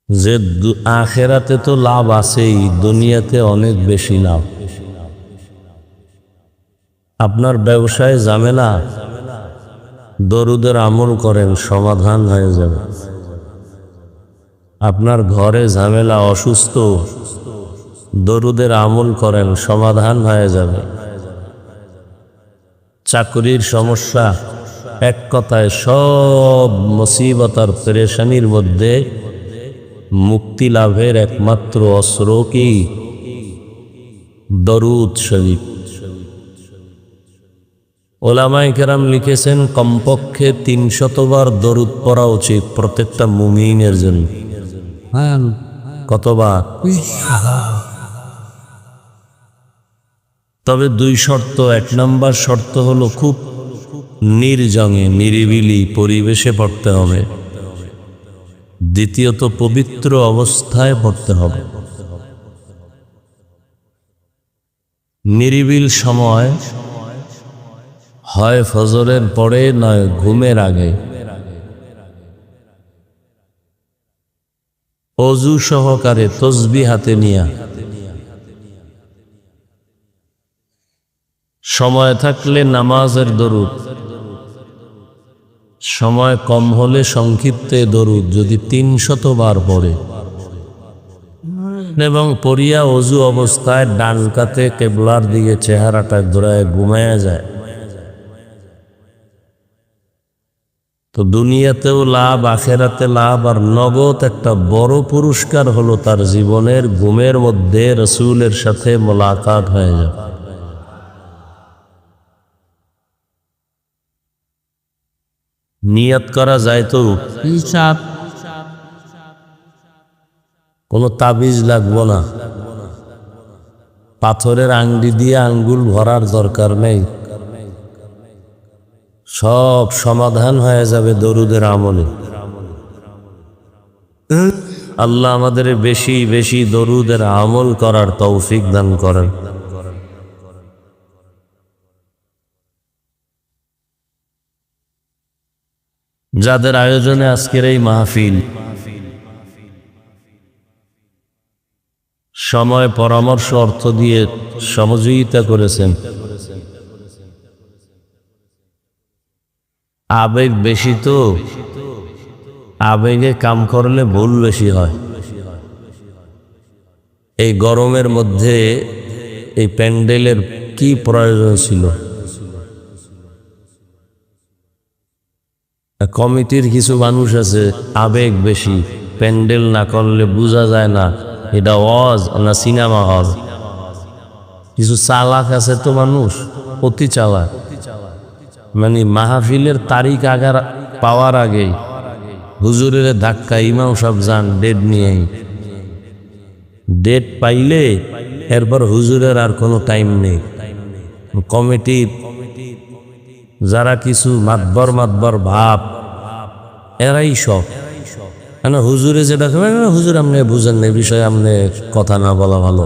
যে আখেরাতে তো লাভ আছেই, দুনিয়াতে অনেক বেশি লাভ। আপনার ব্যবসায় ঝামেলা, দরুদের আমল করেন, সমাধান হয়ে যাবে। আপনার ঘরে ঝামেলা, অসুস্থ, দরুদের আমল করেন, সমাধান হয়ে যাবে। চাকরির সমস্যা, এক কথায় সব মুসিবত আর পেরেশানির মধ্যে মুক্তি লাভের একমাত্র অস্ত্র কি? দরুদ শরীফ। ওলামায়ে কেরাম লিখেছেন কমপক্ষে 300 বার দরুদ পড়া উচিত প্রত্যেকটা মুমিনের জন্য। কতবার? তবে 2 শর্ত। 1 নম্বর শর্ত হলো খুব নির্জনে নিরিবিলি পরিবেশে পড়তে হবে। দ্বিতীয়ত পবিত্র অবস্থায় পড়তে হবে। নিরিবিল সময় হয় ফজরের পরে, নয় ঘুমের আগে। অজু সহকারে তসবিহ হাতে নিয়া সময় থাকলে নামাজের দরুদ, সময় কম হলে সংক্ষিপ্তে দরুদ যদি ৩০০ বার পড়ে এবং পড়িয়া অজু অবস্থায় ডান কাতে কেবলার দিকে চেহারাটা ঘুরায় ঘুমায়া যায়, তো দুনিয়াতেও লাভ, আখেরাতে লাভ, আর নগদ একটা বড় পুরস্কার হলো তার জীবনের ঘুমের মধ্যে রসূলের সাথে মোলাকাত হয়ে যাবে। নিয়ত করা যায় তো, কোনো তাবিজ লাগবো না, পাথরের আংটি দিয়ে আঙ্গুল ভরার দরকার নেই, সব সমাধান হয়ে যাবে দরুদের আমলে। আল্লাহ আমাদের বেশি বেশি দরুদের আমল করার তৌফিক দান করেন। যাদের আয়োজনে আজকের এই মাহফিল, সময়, পরামর্শ, অর্থ দিয়ে সহযোগিতা করেছেন, আবেগ বেশি তো, আবেগে কাম করলে ভুল বেশি হয়। এই গরমের মধ্যে এই প্যান্ডেলের কি প্রয়োজন ছিল? কমিটির কিছু মানুষ আছে আবেগ বেশি, প্যান্ডেল না করলে বোঝা যায় না এটা ওয়াজ না সিনেমা হল। কিছু চালাক আছে তো মানুষ, অতি চালাক, মানে মাহফিলের তারিখ আগার পাওয়ার আগেই হুজুরের ধাক্কা, ইমাম সব যান ডেট নিয়েই, ডেট পাইলে এরপর হুজুরের আর কোনো টাইম নেই। কমিটির যারা কিছু মাতবর ভাব, এরাই সব হুজুরে যেটা হুজুর আপনি বুঝেন না বিষয়ে, আপনি কথা না বলা ভালো।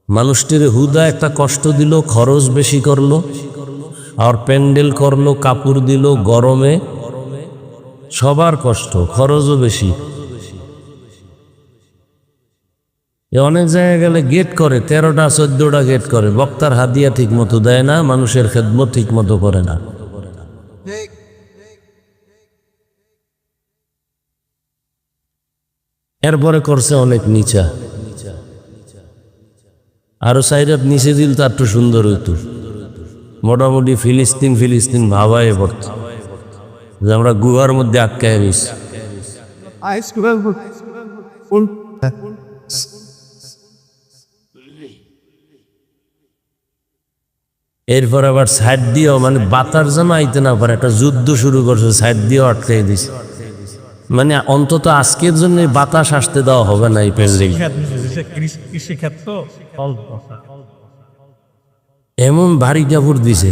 মানুষটির হুদা একটা কষ্ট দিল, খরচ বেশি করলো, আর প্যান্ডেল করলো, কাপড় দিল গরমে, সবার কষ্ট, খরচও বেশি। অনেক জায়গায় গেলে গেট করে 13টা 14টা গেট করে, বক্তার হাদিয়া ঠিক মতো দেয় না, মানুষের খেদমত ঠিক মতো করে না। এরপরে করছে অনেক নিচা, আরো সাইডাত নিচে দিল তো একটু সুন্দর হইতো, মোটামুটি ফিলিস্তিন ভাবায় পড়ত যে আমরা গুহার মধ্যে আটকায় গেছি। এরপর আবার সাইড দিয়েও, মানে বাতার যেন আইতে না পারে, একটা যুদ্ধ শুরু করছে, সাইড দিয়েও আটকাই দিছে। মানে অন্তত আজকের জন্য বাতাস আসতে দেওয়া হবে না এই প্যান্ডেল। এমন ভারী কাপড় দিছে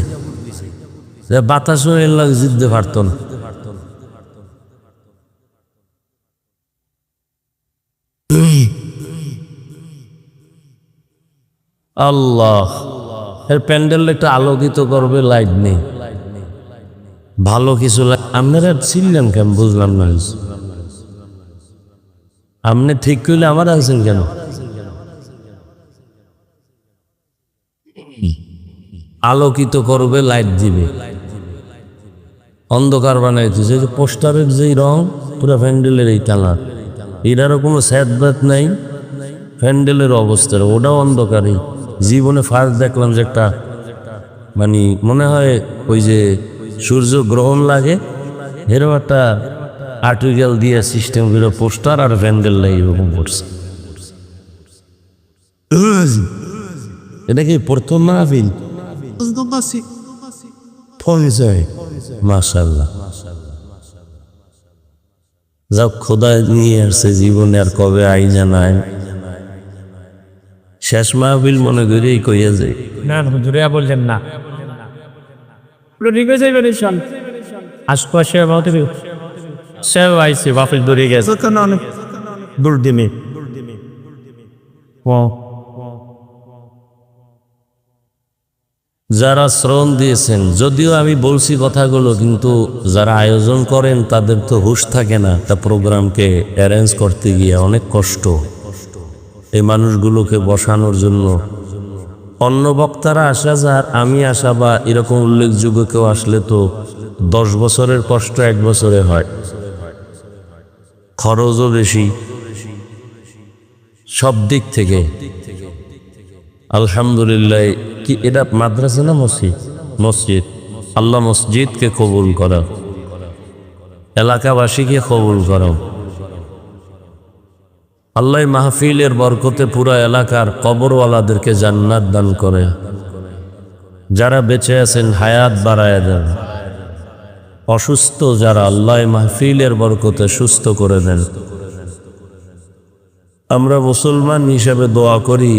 যে বাতাসও এর লাগে জিততে পারত না। আল্লাহ, এর প্যান্ডেল একটু আলোকিত করবে, লাইট নেই, ভালো কিছু। আপনারা ছিলেন কেন বুঝলাম না, আপনি ঠিক করলে আমার আছেন কেন? আলোকিত করবে, লাইট দিবে, অন্ধকার বানাইতেছে। পোস্টারের যেই রং পুরো প্যান্ডেলের এই টানা, এটারও কোনো স্যাদবাদ নাই, প্যান্ডেলের অবস্থা ওটাও অন্ধকারই। জীবনে ফার্স্ট দেখলাম যে একটা, মানে মনে হয় ওই যে সূর্য গ্রহণ লাগে এরকম একটা আর্টিকেল দিয়ে সিস্টেম করে পোস্টার আর প্যান্ডেল লাগে এরকম করছে। এটা কি প্রথম মাহফিল? মাশাআল্লাহ, যাও খোদা নিয়ে আসছে জীবনে, আর কবে আই জানায়। শেষ মাহফিল মনে করেই কইয়া যায় না, হুজুরে বললেন না, আশপাশে সেও আইসি মাহফিল দূরে গেছে, দূর দিনে যারা শ্রম দিয়েছেন, যদিও আমি বলছি কথাগুলো, কিন্তু যারা আয়োজন করেন তাদের তো হুঁশ থাকে না। তা প্রোগ্রামকে অ্যারেঞ্জ করতে গিয়ে অনেক কষ্ট, এই মানুষগুলোকে বসানোর জন্য। অন্য বক্তারা আসা যার, আমি আসা বা এরকম উল্লেখযোগ্য কেউ আসলে তো 10 বছরের কষ্ট 1 বছরে হয়। খরচও বেশি সব দিক থেকে। আলহামদুলিল্লাহ। কি এটা মাদ্রাসা না মসজিদ? মসজিদ। আল্লাহ মসজিদকে কবুল করো, এলাকাবাসীকে কবুল করো। আল্লাহ মাহফিলের বরকতে পুরা এলাকার কবরওয়ালাদেরকে জান্নাত দান করে। যারা বেঁচে আছেন হায়াত বাড়ায় দেন। অসুস্থ যারা, আল্লাহ মাহফিলের বরকতে সুস্থ করে দেন। আমরা মুসলমান হিসেবে দোয়া করি,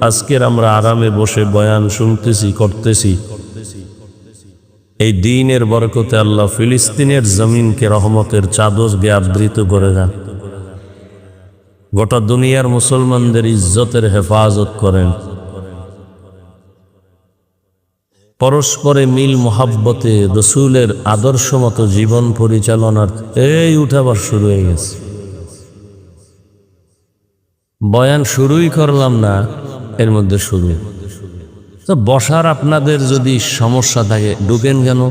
আজকের আমরা আরামে বসে বয়ান শুনতেছি, করতেছি, এই দ্বীনের বরকতে আল্লাহ ফিলিস্তিনের জমিনকে রহমতের চাদর দিয়ে আবৃত করে দেন। গোটা দুনিয়ার মুসলমানদের ইজ্জতের হেফাজত করেন। পরস্পরে মিল মোহাব্বতে রসুলের আদর্শ মতো জীবন পরিচালনার এই উঠাবার শুরু হয়ে গেছে। বয়ান শুরুই করলাম না, এর মধ্যে শুরু। তো বসার আপনাদের যদি সমস্যা থাকে, ঢুকেন কেন?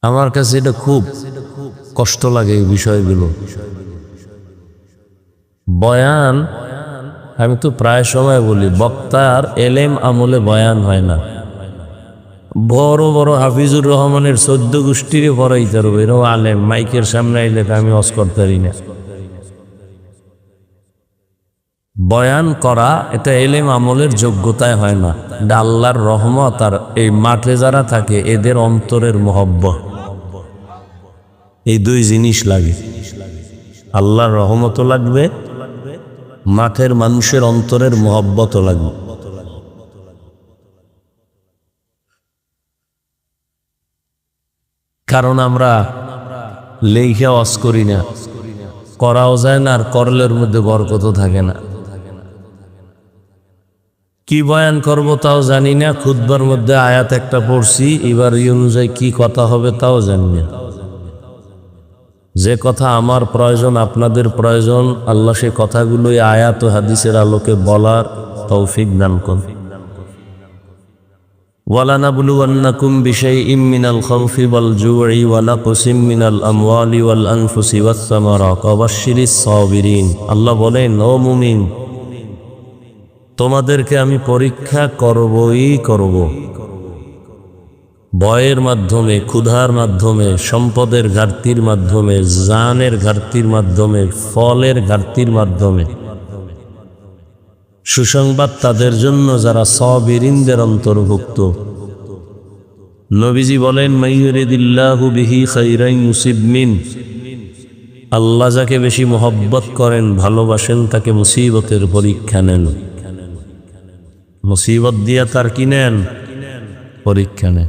আমার কাছে এটা খুব কষ্ট লাগে, এই বিষয়গুলো। বয়ান, আমি তো প্রায় সময় বলি, বক্তার এলেম আমলে বয়ান হয় না। বড় বড় হাফিজুর রহমানের 14 গোষ্ঠীরে পড়াইতে পারবো, এরও আলেম, মাইকের সামনে আইলে আমি ওয়াজ করতে পারি না। বয়ান করা এটা এলেম আমলের যোগ্যতায় হয় না, এটা আল্লাহর রহমত। আর এই মাঠে যারা থাকে এদের অন্তরের মহব্বত, এই দুই জিনিস লাগে। আল্লাহর রহমতও লাগবে, মাঠের মানুষের অন্তরের মহব্বতও লাগবে। কারণ আমরা লেখা ওয়াজ করি না, করাও যায় না, আর করলের মধ্যে বরকত থাকে না। কি বয়ান করব তাও জানি না, খুতবার মধ্যে আয়াত একটা পড়ছি, এবার এই অনুযায়ী কি কথা হবে তাও জানি না। যে কথা আমার প্রয়োজন, আপনাদের প্রয়োজন, আল্লাহ সে কথাগুলোই আয়াত ও হাদিসের আলোকে বলার তৌফিক দান করুন। وَلَنَبْلُوَنَّكُمْ بِشَيْءٍ مِّنَ الْخَوْفِ وَالْجُوعِ وَنَقْصٍ مِّنَ الْأَمْوَالِ وَالْأَنفُسِ وَالثَّمَرَاتِ وَبَشِّرِ الصَّابِرِينَ। আল্লাহ বলেন, ও মুমিন, তোমাদেরকে আমি পরীক্ষা করবই করব। ভয়ের মাধ্যমে, ক্ষুধার মাধ্যমে, সম্পদের ঘাটতির মাধ্যমে, জানের ঘাটতির মাধ্যমে, ফলের ঘাটতির মাধ্যমে। সুসংবাদ তাদের জন্য যারা সাবিরিনদের অন্তর্ভুক্ত। নবীজি বলেন, মাইয়ুরিদিল্লাহু বিহি খাইরান ইউসিব মিন। আল্লাহ যাকে বেশি মহব্বত করেন, ভালোবাসেন, তাকে মুসিবতের পরীক্ষা নেন। মুসিবত দিয়া তার কি নেন? পরীক্ষা নেন।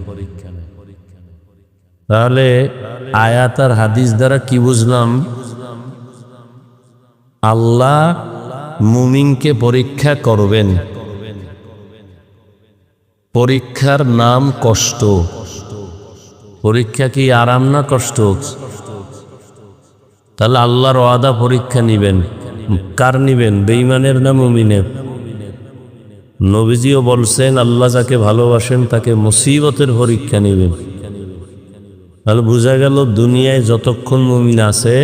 তাহলে আয়াত আর হাদিস দ্বারা কি বুঝলাম? আল্লাহ মুমিনকে পরীক্ষা করবেন। পরীক্ষার নাম কষ্ট। পরীক্ষা কি আরাম না কষ্ট? তাহলে আল্লাহর ওয়াদা পরীক্ষা নিবেন। কার নিবেন? বেঈমানের না মুমিনের? নবীজিও বলছেন, আল্লাহ যাকে ভালোবাসেন তাকে মুসিবতের পরীক্ষা নিবেন। তাহলে বোঝা গেল, দুনিয়ায় যতক্ষণ মুমিন আছে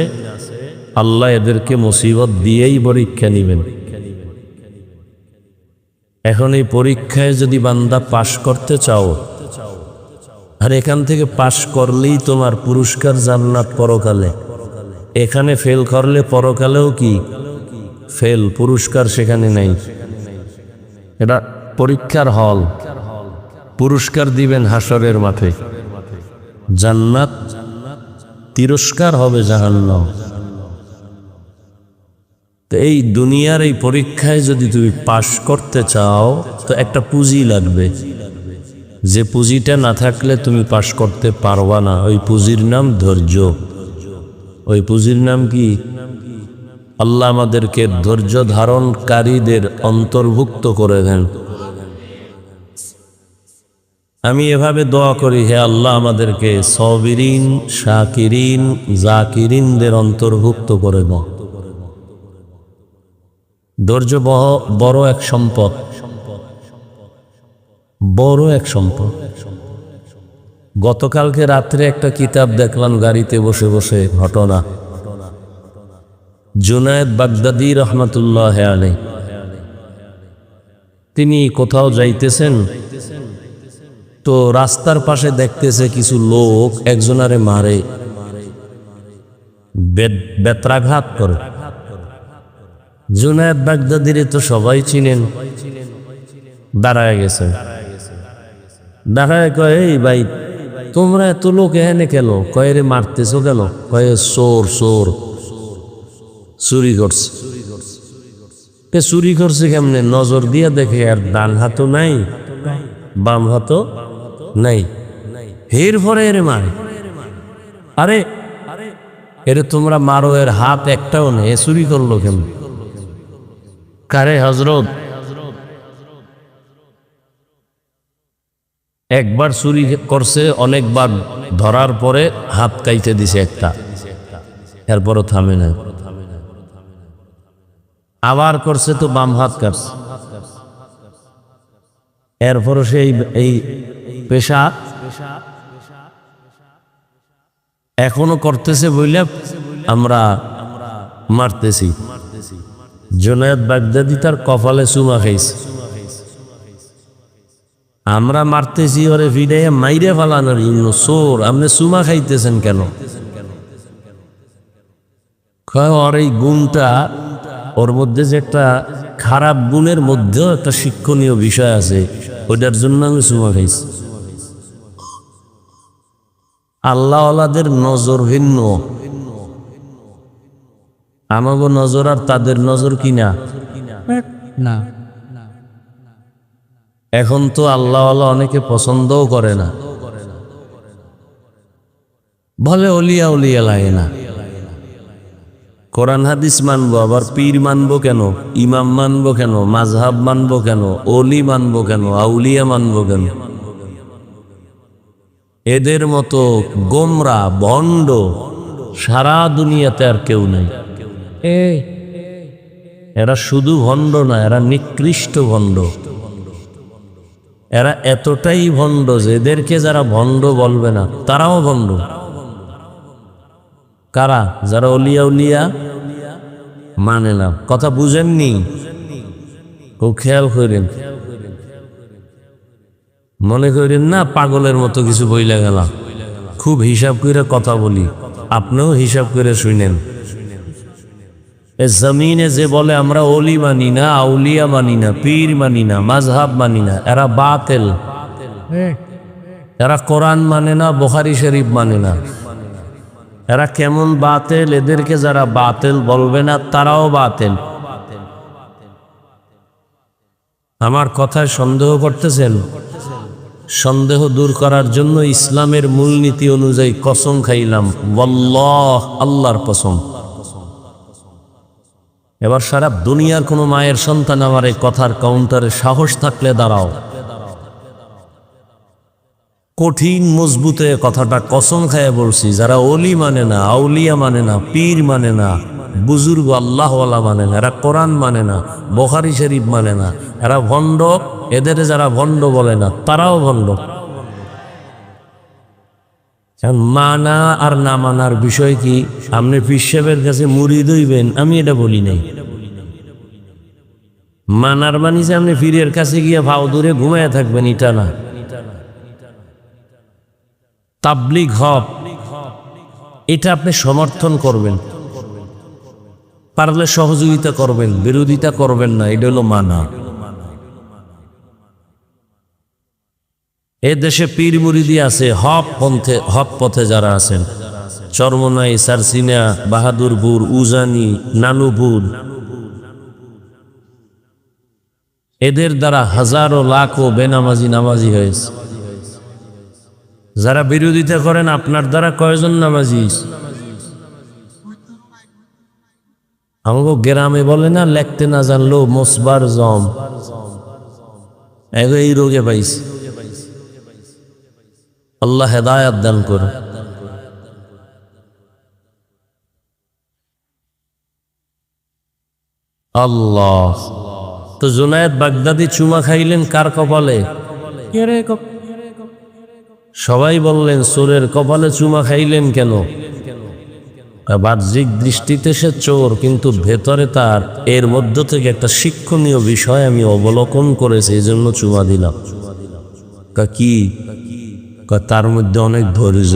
আল্লাহ এদেরকে মুসিবত দিয়েই পরীক্ষা নিবেন। এখন এই পরীক্ষায় যদি বান্দা পাশ করতে চাও, আর এখান থেকে পাশ করলেই তোমার পুরস্কার জান্নাত পরকালে। এখানে ফেল করলে পরকালেও কি ফেল, পুরস্কার সেখানে নাই। এটা পরীক্ষার হল, পুরস্কার দিবেন হাসরের মাঠে। জান্নাত, তিরস্কার হবে জাহান্নাম। তো এই দুনিয়ার এই পরীক্ষায় যদি তুমি পাশ করতে চাও, তো একটা পুঁজি লাগবে। যে পুঁজিটা না থাকলে তুমি পাশ করতে পারবা না। ওই পুঁজির নাম ধৈর্য। ওই পুঁজির নাম কি? আল্লাহ আমাদেরকে ধৈর্য ধারণকারীদের অন্তর্ভুক্ত করে দেন। আমি এভাবে দোয়া করি, হে আল্লাহ আমাদেরকে সবিরিন, শাকিরিন, জাকিরিনদের অন্তর্ভুক্ত করে দাও। ধৈর্য বড় এক সম্পদ, বড় এক সম্পদ। গতকালকে রাত্রে একটা কিতাব দেখলাম গাড়িতে বসে বসে, ঘটনা জুনায়েদ বাগদাদি রহমতুল্লাহ আলাইহি। তিনি কোথাও যাইতেছেন, তো রাস্তার পাশে দেখতেছে কিছু লোক একজনারে মারে, বেত্রাঘাত করে। জুনায়েদ বাগদাদিরে তো সবাই চিনেন, দাঁড়ায় গেছে। দাঁড়ায় কয়, এই ভাই তোমরা এত লোক এখানে কেন? কয় রে মারতেছো কেন? কয়ে চোর, চোর চুরি করছে। চুরি করছে কেমনে? নজর দিয়ে দেখে আর ডান হাতও নাই, বাম হাতও নাই। এর পরে এর মারে। আরে এরে তোমরা মারো, এর হাত একটাও নেই, এ চুরি করলো কেমন? কারে হজরত, একবার চুরি করছে, অনেকবার ধরার পরে হাত কাইতে দিছে একটা, এরপরও থামে না। আবার করছে তো বাম হাত কাটছে, এরপরও সেই এই পেশা এখনো করতেছে বইলে আমরা মারতেছি। জুনায়েদ বাগদাদি তার কপালে চুমা খাইছে। আমরা মারতেছি ওরে ভিড়াইয়া মাইরে ফালানোর জন্য। চোর, আপনি চুমা খাইতেছেন কেন? ওর এই গুণটা, ওর মধ্যে যে একটা খারাপ গুণের মধ্যেও একটা শিক্ষণীয় বিষয় আছে, ওইটার জন্য আমি চুমা খাইছি। আল্লাহওয়ালাদের নজর ভিন্ন, আমাগো নজর আর তাদের নজর কিনা না। এখন তো আল্লাহওয়ালা অনেকে পছন্দও করে না, বলে অলিয়া উলিয়া লাগে না। কোরআন হাদিস মানবো, আবার পীর মানবো কেন, ইমাম মানবো কেন, মাযহাব মানবো কেন, অলি মানবো কেন, আউলিয়া মানবো কেন? এদের মতো গোমরা ভণ্ড সারা দুনিয়াতে আর কেউ নেই। এরা শুধু ভণ্ড না, এরা নিকৃষ্ট ভণ্ড। এরা এতটাই ভণ্ড যে এদেরকে যারা ভণ্ড বলবে না তারাও ভণ্ড। কারা? যারা অলিয়া উলিয়া মানে না। কথা বুঝেননি? খুব খেয়াল করেন, মনে করেন না পাগলের মতো কিছু বইলা গেলাম। খুব হিসাব করে কথা বলি, আপনিও হিসাব করে শুনেন। জমিনে যে বলে আমরা অলি মানি না, আউলিয়া মানি না, পীর মানি না, মাযহাব মানি না, এরা বাতিল। এরা কোরআন মানে না, বুখারী শরীফ মানে না। এরা কেমন বাতিল? এদেরকে যারা বাতিল বলবে না তারাও বাতিল। আমার কথায় সন্দেহ করতেছেন? সন্দেহ দূর করার জন্য ইসলামের মূলনীতি অনুযায়ী কসম খাইলাম, ওয়াল্লাহ, আল্লাহর কসম। এবার সারা দুনিয়ার কোনো মায়ের সন্তান আমার এই কথার কাউন্টারে সাহস থাকলে দাঁড়াও। কঠিন মজবুতে কথাটা কসম খায় বলছি। যারা অলি মানে না, আউলিয়া মানে না, পীর মানে না, বুজুর্গ আল্লাহওয়ালা মানে না, এরা কোরআন মানে না, বুখারী শরীফ মানে না, এরা ভণ্ড। এদের যারা ভণ্ড বলে না তারাও ভণ্ড। মানা আর না মানার বিষয় কি? আপনি পীর সাহেবের কাছে মুরিদ হইবেন, আমি এটা বলি নাই। মানার মানি যে আপনি পীরের কাছে গিয়ে ভাও দূরে ঘুমায় থাকবেন, এটা না। তাবলীগ হক, এটা আপনি সমর্থন করবেন, পারলে সহযোগিতা করবেন, বিরোধিতা করবেন না। এটা হলো মানা। এ দেশে পীর মুরিদি আছে, হক পথে যারা আছেন, চরমনাই, সারসিনা, বাহাদুরপুর, উজানি, নানুপুর, এদের দ্বারা হাজারো লাখো বেনামাজি নামাজি হয়েছে। যারা বিরোধিতা করেন, আপনার দ্বারা কয়জন নামাজি? আমাকে গ্রামে বলে না, লেখতে না জানলো মোসবার জম, এই রোগে পাইছি। আল্লাহ হেদায়াত দান করে। আল্লাহ, তো জুনায়েদ বাগদাদি চুমা খাইলেন কার কপালে? সবাই বললেন চোরের কপালে চুমা খাইলেন কেন? বাহ্যিক দৃষ্টিতে সে চোর, কিন্তু ভেতরে তার এর মধ্য থেকে একটা শিক্ষণীয় বিষয় আমি অবলোকন করেছি, এই জন্য চুমা দিলাম। কি? তার মধ্যে অনেক ধৈর্য।